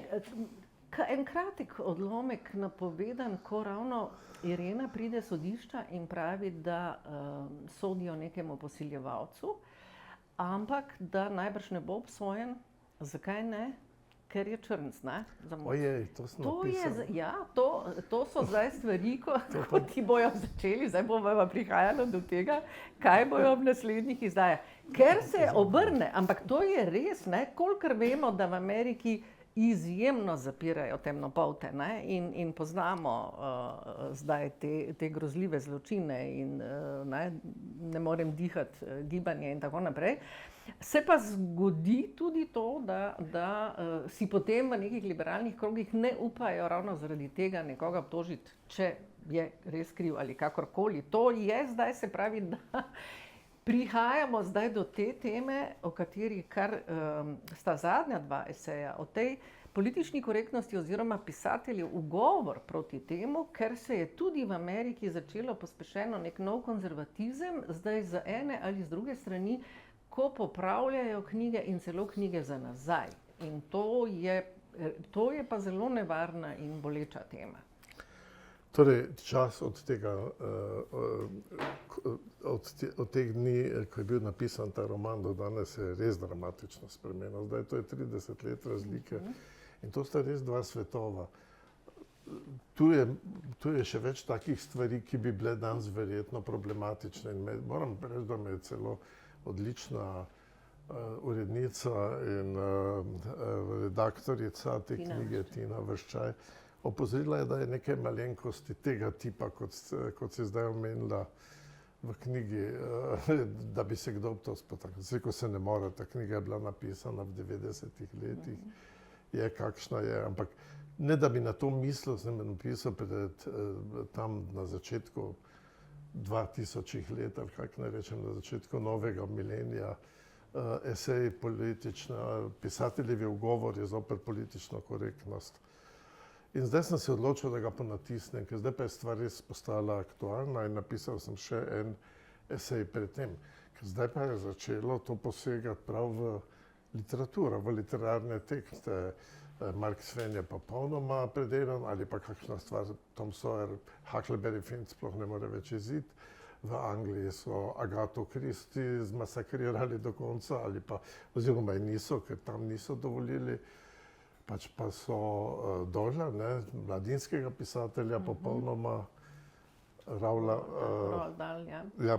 En kratek odlomek napovedan, ko ravno Irena pride sodišča in pravi, da sodijo nekemu posiljevalcu, ampak da najbrž ne bo obsojen. Zakaj ne? Ker je črnc, ne? Ojej, to sem napisal. Ja, to so zdaj stvari, ko ti bojo začeli, zdaj bomo prihajali do tega, kaj bojo v naslednjih izdajah. Ker se obrne, ampak to je res, ne? Kolikor vemo, da v Ameriki izjemno zapirajo temnopolte, ne? In poznamo zdaj te grozljive zločine in ne morem dihati gibanje in tako naprej. Se pa zgodi tudi to, da si potem v nekih liberalnih krogih ne upajo ravno zaradi tega nekoga obtožiti, če je res kriv ali kakorkoli. To je zdaj, se pravi, da prihajamo zdaj do te teme, o kateri kar sta zadnja dva eseja, o tej politični korektnosti oziroma pisateljev ugovor proti temu, ker se je tudi v Ameriki začelo pospešeno nek nov konzervatizem, zdaj z ene ali z druge strani, ko popravljajo knjige in celo knjige za nazaj. In to je pa zelo nevarna in boleča tema. Torej, čas od tega, od teh dni, ko je bil napisan ta roman, do danes se je res dramatično spremenil. Zdaj to je 30 let razlike in to sta res dva svetova. Tu je še več takih stvari, ki bi bile danes verjetno problematične in moram reči, da me je celo odlična urednica in redaktorica te knjige, Tina Vrščaj, opozorila je, da je nekaj malenkosti tega tipa, kot si zdaj omenila v knjigi, da bi se kdo to spotaknil. Ko se ne more, ta knjiga je bila napisana v 90-ih letih, je kakšna je, ampak ne da bi na to mislil, sem napisal tam na začetku 2000 let, ali kako naj rečem, na začetku novega milenija, esej politična, pisateljevi ugovor je zopet politična korektnost. In zdaj sem se odločil, da ga ponatisnem, ker zdaj pa je stvar res postala aktualna in napisal sem še en esej pred tem. Ker zdaj pa je začelo to posegati prav v literaturo, v literarne tekste. Mark Twain je popolnoma predelan ali pa kakšna stvar, Tom Sawyer, Huckleberry Finn sploh ne more več jeziti. V Angliji so Agatho Christie zmasakrirali do konca ali pa, oziroma je niso, ker tam niso dovolili. Pač pa so Doyla, mladinskega pisatelja, popolnoma Roald Dahl, ja.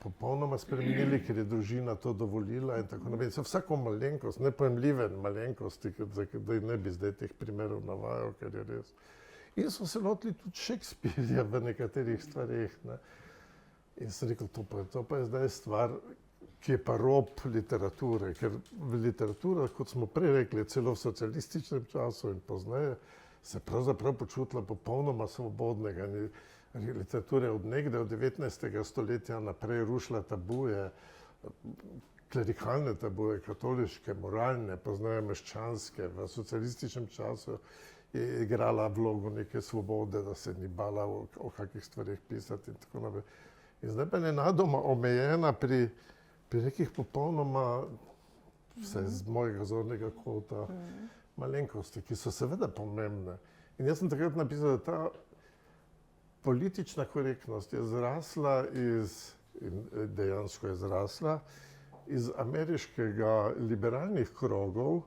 Popolnoma spremenili, ker je družina to dovolila in tako naprej. Vsako malenkost, nepojemljive malenkosti, da ne bi zdaj teh primerov navajal, ker je res. In so se lotili tudi Shakespearja v nekaterih stvareh. In sem rekel, to pa je zdaj stvar, ki je pa rob literature, ker literatura, kot smo prej rekli, celo v socialističnem času in pozneje, se pravzaprav počutila popolnoma svobodnega. Literatura je od nekdaj, od 19. stoletja naprej rušila tabuje, klerikalne tabuje, katoliške, moralne, pozneje meščanske. V socialističnem času je igrala vlogo neke svobode, da se ni bala o kakih stvarih pisati in tako naprej. In zdaj pa je nenadoma omejena pri nekih popolnoma, vsaj z mojega zornega kota, malenkosti, ki so seveda pomembne. In jaz sem takrat napisal, da ta politična korektnost je zrasla in dejansko je zrasla iz ameriškega liberalnih krogov,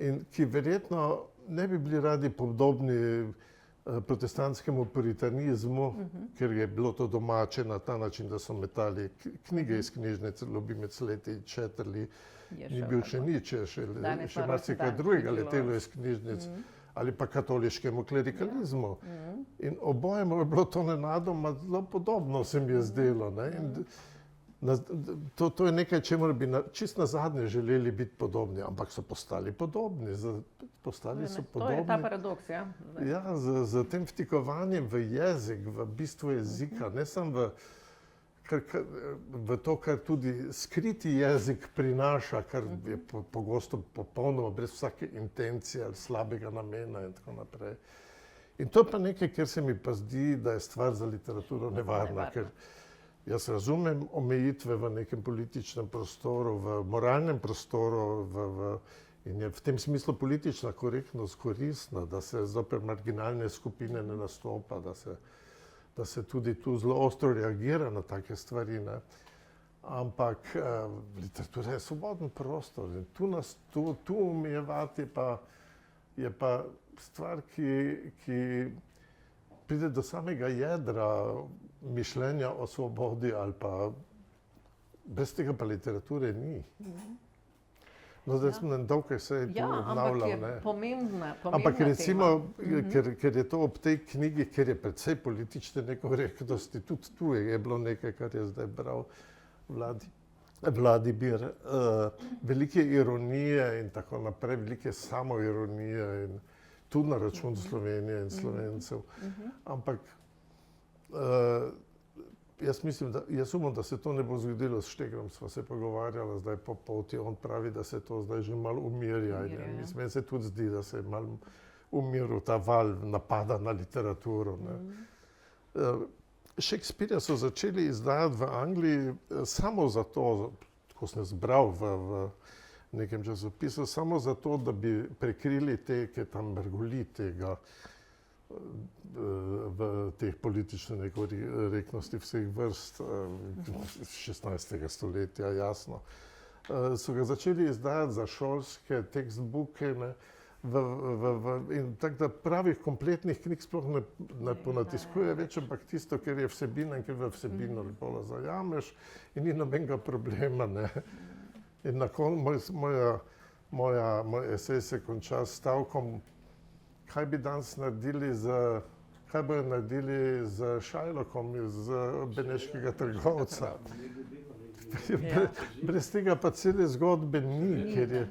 in ki verjetno ne bi bili radi podobni protestantskemu puritanizmu, ker je bilo to domače na ta način, da so metali knjige iz knjižnice, Ljubimec leti, Četrli, ni bil še nič, še marsikaj drugega letelo iz knjižnic, ali pa katoliškemu klerikalizmu. In obojemu je bilo to nenadoma zelo podobno, se mi je zdelo. To je nekaj, čemur bi čist nazadnje želeli biti podobni, ampak so postali podobni. Postali so podobni. To je ta paradoks, ja. Ja, z tem vtikovanjem v jezik, v bistvo jezika, ne samo v to, kar tudi skriti jezik prinaša, kar je pogosto popolnoma brez vsake intencije ali slabega namena in tako naprej. In to je pa nekaj, kjer se mi pa zdi, da je stvar za literaturo nevarna, ker jaz razumem omejitve v nekem političnem prostoru, v moralnem prostoru, In je v tem smislu politična korektnost koristna, da se zoper marginalne skupine ne nastopa, da se tudi tu zelo ostro reagira na take stvari. Ne. Ampak literatura je svoboden prostor in tu omejevati je pa stvar, ki pride do samega jedra mišljenja o svobodi ali pa brez tega pa literature ni. No, zdaj smo na dolgo se tu obnavljal. Ampak je pomembna Ampak recimo, tema. ker je to ob tej knjigi, ker je precej politične nekorektnosti, tudi tu je bilo nekaj, kar je zdaj bral Vladimir, velike ironije in tako naprej, velike samoironije in tudi na račun Slovenije in Slovencev. Ampak jaz upam, da se to ne bo zgodilo. S Štegrom sva se pogovarjala zdaj po poti, on pravi, da se to zdaj že malo umirja. Meni se tudi zdi, da se je malo umiril ta val napada na literaturo. Shakespearea so začeli izdajati v Angliji samo zato, ko sem zbral v nekem časopisu, samo zato, da bi prekrili te, ki tam mrgoli tega v teh politične nekorektnosti vseh vrst 16. stoletja, jasno. So ga začeli izdajati za šolske tekstbuke, in tako da pravih kompletnih knjig sploh ne ponatiskuje več, ampak tisto, ker je vsebina in ker v vsebino lepo zajameš in ni nobenega problema. Ne. In na koncu moj esej se konča s stavkom, kaj bi danes naredili kaj bojo naredili z Shylockom iz beneškega trgovca. Brez tega pa cele zgodbe ni, ker je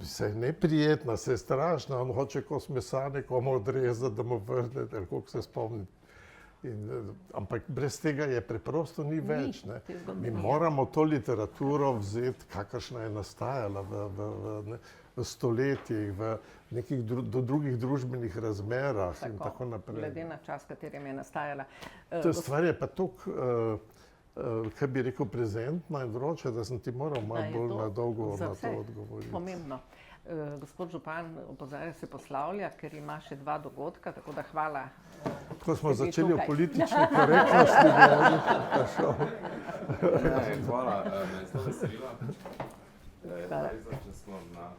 se je neprijetna, se je strašna, on hoče kos mesa nekomu odrezati, da mu vrne, koliko se spomni. Ampak brez tega je preprosto ni več. Ne. Mi moramo to literaturo vzeti, kakršna je nastajala v stoletjih, v nekih drugih družbenih razmerah in tako naprej. Glede na čas, katerem je nastajala. Ta stvar je pa toliko, kaj bi rekel, prezentna in vroča, da sem ti moral malo bolj na dolgo na to odgovoriti. Pomembno. Gospod župan opozarja se poslavlja, ker ima še 2 dogodka, tako da hvala. Ko smo začeli o politični korektnosti govoriti, Hvala, me je zelo veselilo. Če smo na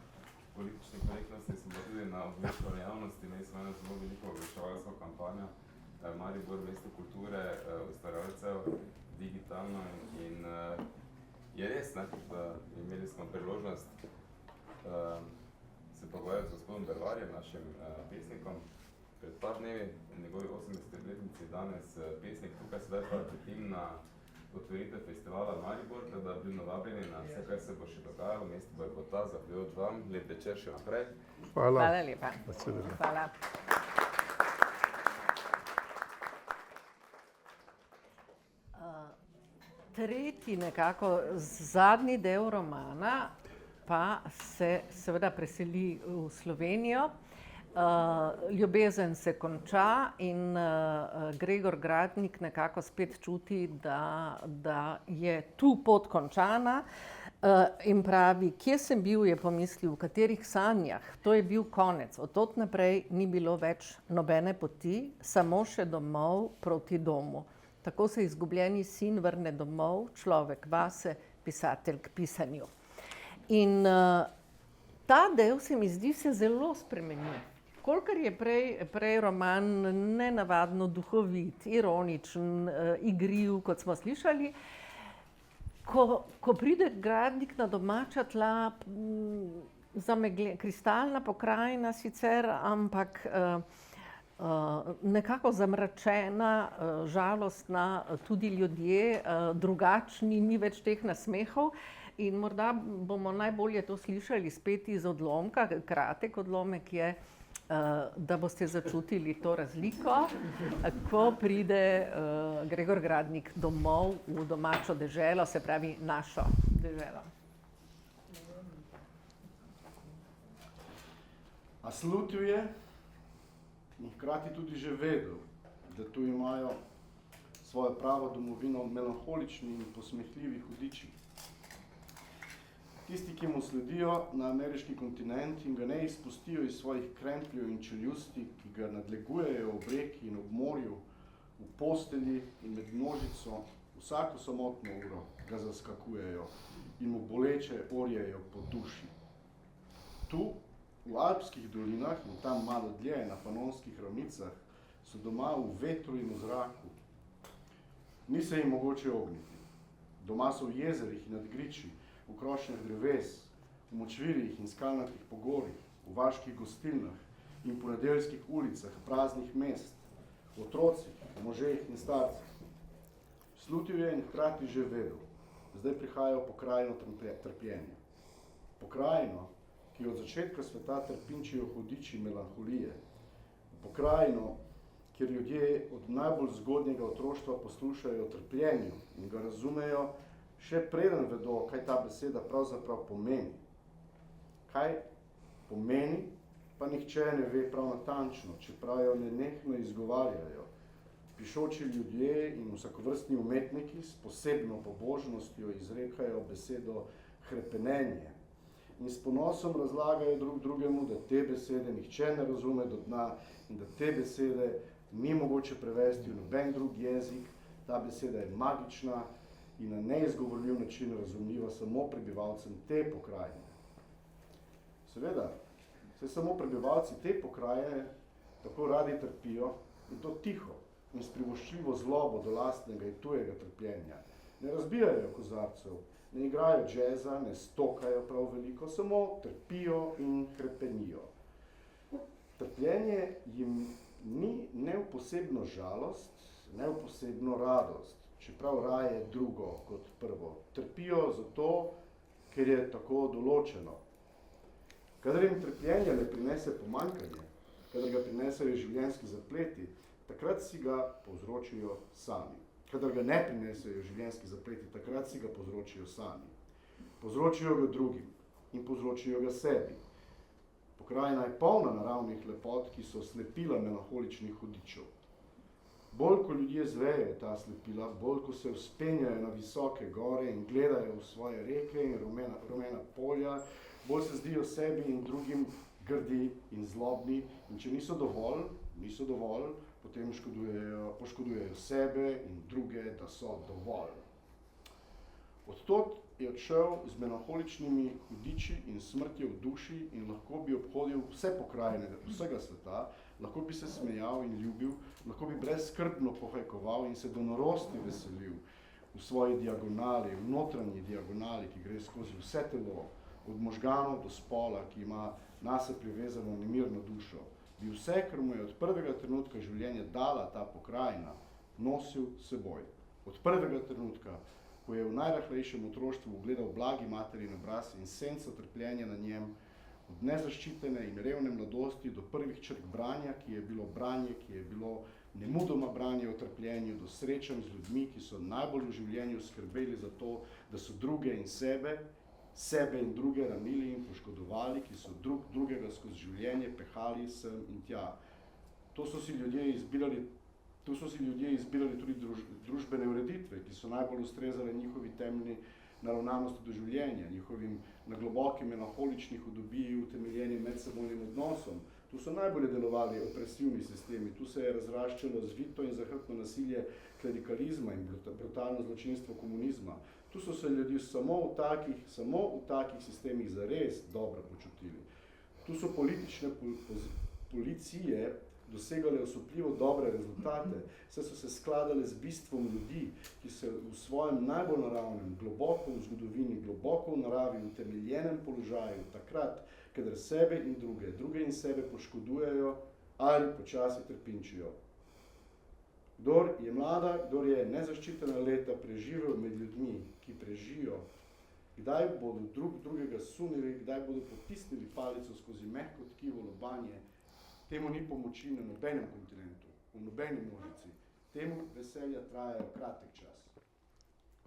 politični korektnosti, smo pa tudi na obveščanju javnosti. Imeli smo eno zelo veliko obveščevalsko kampanjo Maribor mesto kulture, ustvarjalcev, digitalno in je res, da imeli smo priložnost se pogovarjati z gospodom Bervarjem, našim pesnikom, pred par dnevi, njegovi 80-letnici, danes pesnik tukaj sedaj pa pritim na otvoritev festivala Maribor, da bi bili navabljeni na vse, kar se bo še dogajalo, mesto Bojkota, zahvaljujoč vam, lep večer še naprej. Hvala. Hvala lepa. Hvala. Tretji nekako zadnji del romana pa se seveda preseli v Slovenijo. Ljubezen se konča in Gregor Gradnik nekako spet čuti, da je tu pot končana in pravi, kje sem bil, je pomislil, v katerih sanjah, to je bil konec. Od tod naprej ni bilo več nobene poti, samo še domov proti domu. Tako se izgubljeni sin vrne domov, človek vase, pisatelj k pisanju. In ta del se mi zdi se zelo spremenil. Kolikor je prej roman nenavadno duhovit, ironičen, igriv, kot smo slišali, ko pride Gradnik na domača tla, kristalna pokrajina sicer, ampak nekako zamračena, žalostna, tudi ljudje, drugačni, ni več teh nasmehov. In morda bomo najbolje to slišali spet iz odlomka, kratek odlomek je, da boste začutili to razliko, ko pride Gregor Gradnik domov v domačo deželo, se pravi našo deželo. A slutil je in hkrati tudi že vedel, da tu imajo svojo pravo domovino melanholični in posmehljivi hudiči. tisti, ki mu sledijo na ameriški kontinent in ga ne izpustijo iz svojih krempljev in čeljusti, ki ga nadlegujejo ob reki in ob morju, v postelji in med množico, vsako samotno uro ga zaskakujejo in mu boleče orjejo po duši. Tu, v alpskih dolinah in tam malo dlje na panonskih ravnicah, so doma v vetru in v zraku. Ni se jim mogoče ogniti. Doma so v jezerih in nad griči, v krošnjah dreves, v močvirjih in skalnatih pogorjih, v vaških gostilnah in po nedeljskih ulicah praznih mest, v otrocih, v možeh in starcih. Slutil je in hkrati že vedel. Zdaj prihajajo pokrajino trpljenja. Pokrajino, ki od začetka sveta trpinčijo hudiči melanholije. Pokrajino, kjer ljudje od najbolj zgodnjega otroštva poslušajo o trpljenju in ga razumejo, še preden vedo, kaj ta beseda pravzaprav pomeni. Kaj pomeni, pa nihče ne ve prav natančno, čeprav jo nenehno izgovarjajo. Pišoči ljudje in vsakovrstni umetniki s posebno pobožnostjo izrekajo besedo hrepenenje in s ponosom razlagajo drug drugemu, da te besede nihče ne razume do dna in da te besede ni mogoče prevesti v noben drug jezik. Ta beseda je magična in na neizgovorljiv način razumljiva samo prebivalcem te pokrajine. Seveda, saj samo prebivalci te pokrajine tako radi trpijo in to tiho in s privoščljivo zlobo do lastnega in tujega trpljenja. Ne razbijajo kozarcev, ne igrajo džeza, ne stokajo prav veliko, samo trpijo in hrepenijo. Trpljenje jim ni ne v posebno žalost, ne v posebno radost, čeprav raje drugo kot prvo. Trpijo zato, ker je tako določeno. Kadar jim trpljenje ne prinese pomanjkanje, kadar ga prinesejo življenjski zapleti, takrat si ga povzročijo sami. Kadar ga ne prinesejo življenjski zapleti, takrat si ga povzročijo sami. Povzročijo ga drugim in povzročijo ga sebi. Pokrajina je polna naravnih lepot, ki so slepila melanholičnih hudičev. Bolj, ko ljudje zvejo ta slepila, bolj, ko se vzpenjajo na visoke gore in gledajo v svoje reke in rumena polja, bolj se zdijo sebi in drugim grdi in zlobni, in če niso dovolj, potem poškodujejo sebe in druge, da so dovolj. Odtot je odšel z melanholičnimi hudiči in smrtjo v duši in lahko bi obhodil vse pokrajine vsega sveta, lahko bi se smejal in ljubil, lahko bi brezskrbno pohajkoval in se do norosti veselil v svoji diagonali, v notranji diagonali, ki gre skozi vse telo, od možganov do spola, ki ima nase privezano nemirno dušo, bi vse, kar mu je od prvega trenutka življenja dala ta pokrajina, nosil seboj. Od prvega trenutka, ko je v najrahlejšem otroštvu ugledal blagi materin obraz in senco trpljenja na njem, od nezaščitene in revne mladosti do prvih črk branja, ki je bilo branje, ki je bilo nemudoma branje o trpljenju, do srečanj z ljudmi, ki so najbolj v življenju skrbeli za to, da so druge in sebe in druge ranili in poškodovali, ki so drugega skozi življenje pehali sem in tja. To so si ljudje izbirali tudi družbene ureditve, ki so najbolj ustrezale njihovi temeljni naravnanosti do življenja, njihovim na globoki melanholični hudobiji utemeljenim medsebojnim odnosom. Tu so najbolje delovali opresivni sistemi, tu se je razraščalo zvito in zahrbtno nasilje klerikalizma in brutalno zločinstvo komunizma. Tu so se ljudi samo v takih sistemih zares dobro počutili. Tu so politične policije dosegale osupljivo dobre rezultate, saj so se skladale z bistvom ljudi, ki se v svojem najbolj naravnem, globoko v zgodovini, globoko v naravi, utemeljenem položaju, takrat, kadar sebe in druge in sebe poškodujejo ali počasi trpinčijo. Kdor je mlada, kdor je nezaščitena leta preživel med ljudmi, ki prežijo, kdaj bodo drugega sunili, kdaj bodo potisnili palico skozi mehko tkivo lobanje, temu ni pomoči na nobenem kontinentu, v nobeni množici. Temu veselja trajajo kratek čas.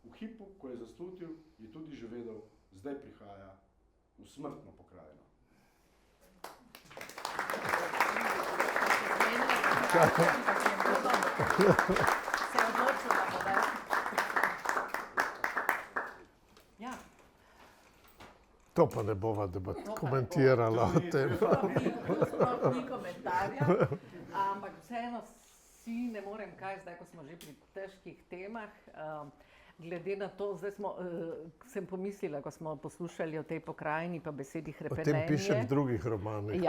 V hipu, ko je zaslutil, je tudi že vedel, zdaj prihaja v smrtno pokrajino. Se je odločil, da bo več. Ja. To pa ne bova komentirala o tem. Sploh ni komentarja, ampak vseeno si ne morem kaj, zdaj ko smo že pri težkih temah, glede na to, zdaj sem pomislila, ko smo poslušali o tej pokrajini pa besedi O hrepenenje. tem pišem v drugih romanih.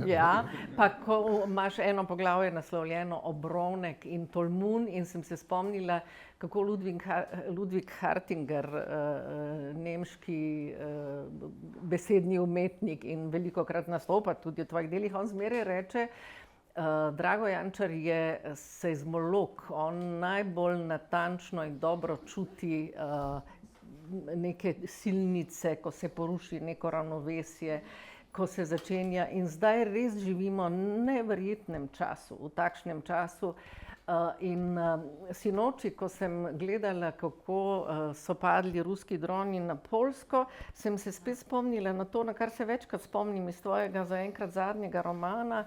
Ja, pa ko imaš eno poglavje naslovljeno Obrovnek in Tolmun in sem se spomnila, kako Ludwig Hartinger, nemški besedni umetnik in velikokrat nastopa tudi v tvojih delih, on zmeraj reče, Drago Jančar je seizmolog, on najbolj natančno in dobro čuti neke silnice, ko se poruši neko ravnovesje, ko se začenja in zdaj res živimo v neverjetnem času, v takšnem času. In sinoči, ko sem gledala, kako so padli ruski droni na Poljsko, sem se spet spomnila na to, na kar se večkrat spomnim iz tvojega zaenkrat zadnjega romana,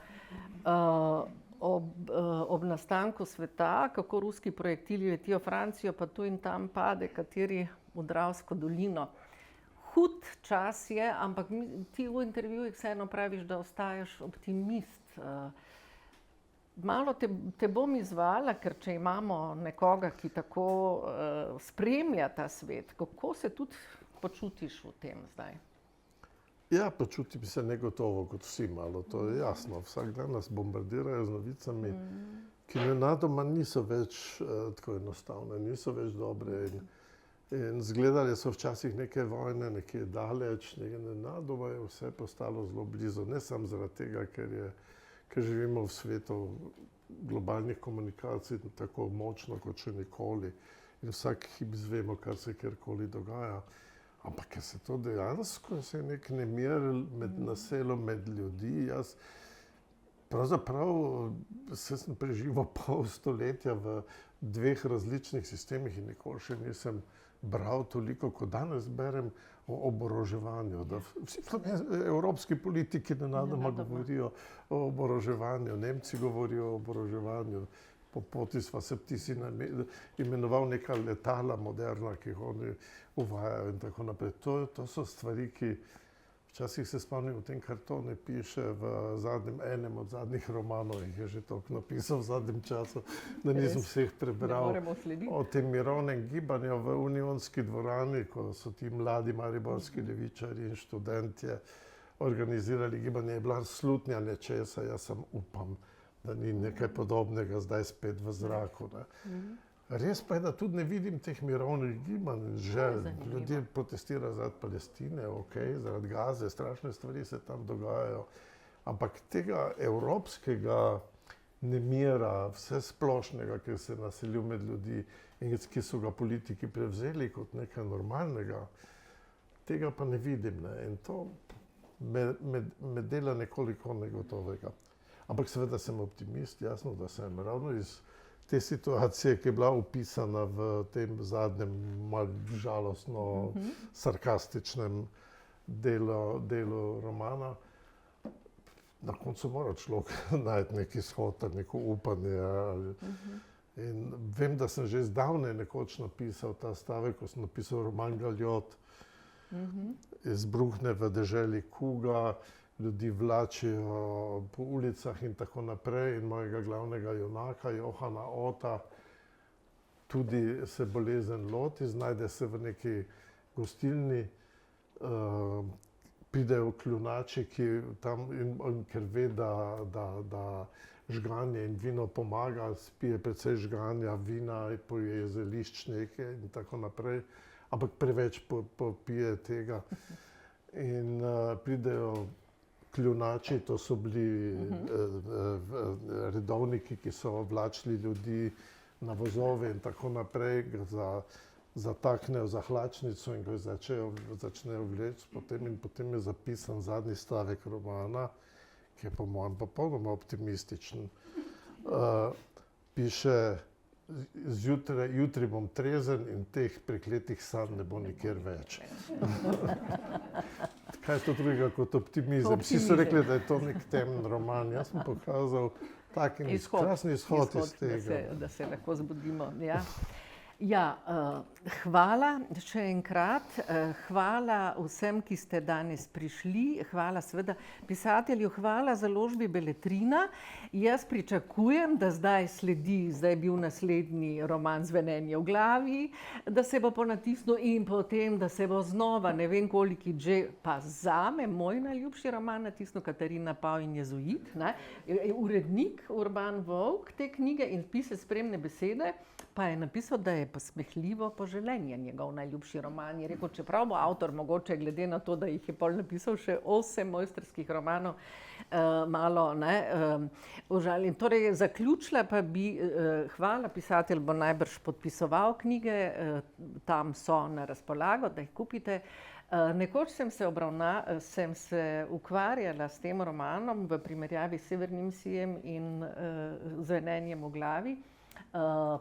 ob nastanku sveta, kako ruski projektili letijo Francijo, pa tu in tam pade kateri v Dravsko dolino. Hud čas je, ampak ti v intervjujih vseeno praviš, da ostajaš optimist. Malo te bom izvala, ker če imamo nekoga, ki tako spremlja ta svet, kako se tudi počutiš v tem zdaj? Ja, počutim se negotovo kot vsi malo, to je jasno. Vsak dan nas bombardirajo z novicami, ki nenadoma niso več tako enostavne, niso več dobre. In zgledali so včasih neke vojne, nekje daleč, nenadoma je vse postalo zelo blizu. Ne samo zaradi tega, ker živimo v svetu globalnih komunikacij tako močno kot še nikoli. In vsak hip zvemo, kar se kjerkoli dogaja. Ampak ker se to dejansko, se je nek nemir med naselom, med ljudi. Jaz pravzaprav sem preživel pol stoletja v dveh različnih sistemih in nikoli še nisem bral toliko, kot danes berem o oboroževanju. Vsi evropski politiki nenadoma govorijo o oboroževanju, Nemci govorijo o oboroževanju. Po poti sva se ptisi imenoval neka letala moderna, ki jih oni uvajajo in tako naprej. To so stvari, ki včasih se spomnim o tem, kar to ne piše v enem od zadnjih romanov, jih je že toliko napisal v zadnjem času, da nisem vseh prebral. O tem mirovnem gibanju v Unionski dvorani, ko so ti mladi mariborski levičarji in študentje organizirali gibanje, je bila slutnja nečesa, jaz sem upam, da ni nekaj podobnega zdaj spet v zraku. Res pa je, da tudi ne vidim teh mirovnih gibanj, želj. Ljudje protestirajo zaradi Palestine, zaradi Gaze, strašne stvari se tam dogajajo. Ampak tega evropskega nemira, vse splošnega, ki se je naselil med ljudi in ki so ga politiki prevzeli kot nekaj normalnega, tega pa ne vidim. In to me dela nekoliko negotovega. Ampak seveda sem optimist, jasno, da sem ravno iz te situacije, ki je bila opisana v tem zadnjem, malo žalostno sarkastičnem delu romana. Na koncu mora človek najti neki izhod, neko upanje. In vem, da sem že zdavnaj nekoč napisal ta stavek, ko sem napisal roman Galjot, izbruhne v deželi kuga, ljudi vlačijo po ulicah in tako naprej in mojega glavnega junaka, Johana Ota, tudi se bolezen loti, znajde se v neki gostilni, pridejo kljunači, ki tam, ker ve, da žganje in vino pomaga, spije precej žganja, vina, poje zelišč neke in tako naprej, ampak preveč popije tega. In pridejo kljunači, to so bili redovniki, ki so vlačili ljudi na vozove in tako naprej, zataknejo za hlačnico in ko začnejo vleči, potem je zapisan zadnji stavek romana, ki je po mojem popolnoma optimističen. Piše, jutri bom trezen in teh prekletih sanj ne bo nikjer več. Kaj je to drugega kot optimizem? Vsi so rekli, da je to nek temen roman. Jaz sem pokazal tak krasni izhod iz tega. Da se lahko zbudimo, ja. Ja, hvala še enkrat, hvala vsem, ki ste danes prišli, hvala seveda pisatelju, hvala založbi Beletrina. Jaz pričakujem, da zdaj je bil naslednji roman Zvenenje v glavi, da se bo ponatisnil in potem, da se bo znova, ne vem koliko že, pa zame moj najljubši roman natisnil Katarina Pav in Jezuit, ne? Urednik Urban Volk te knjige in pisec Spremne besede, pa je napisal, da je posmehljivo poželenje njegov najljubši roman. Je rekel, čeprav bo avtor mogoče glede na to, da jih je pol napisal še 8 mojstrskih romanov, malo, ne, užaljen. Torej, zaključila pa bi, hvala, pisatelj bo najbrž podpisoval knjige, tam so na razpolago, da jih kupite. Nekoč sem se ukvarjala s tem romanom v primerjavi s Severnim sijem in Zvenenjem v glavi,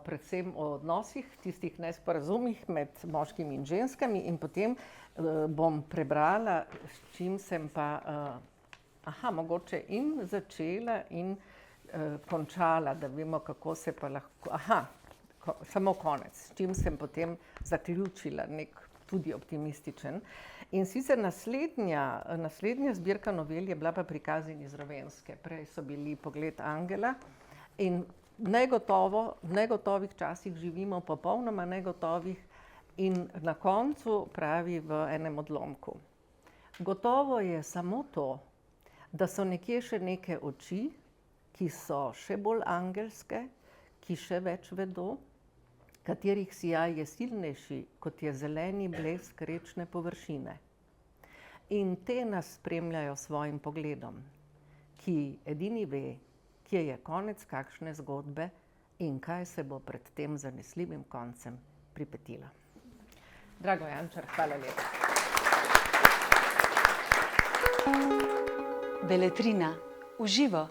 predvsem o odnosih, tistih nesporazumih med moškimi in ženskami in potem bom prebrala, s čim sem pa, mogoče in začela in končala, da vemo, kako se pa lahko, samo konec, s čim sem potem zaključila, nek tudi optimističen. In sicer naslednja zbirka novel je bila pa Prikazi iz Rovenske. Prej so bili Pogled angela in v negotovih časih živimo, popolnoma negotovih in na koncu pravi v enem odlomku. Gotovo je samo to, da so nekje še neke oči, ki so še bolj angelske, ki še več vedo, katerih sijaj je silnejši, kot je zeleni blesk rečne površine. In te nas spremljajo svojim pogledom, ki edini ve, kje je konec kakšne zgodbe in kaj se bo pred tem zanesljivim koncem pripetilo. Drago Jančar, hvala lepa. Beletrina, v živo.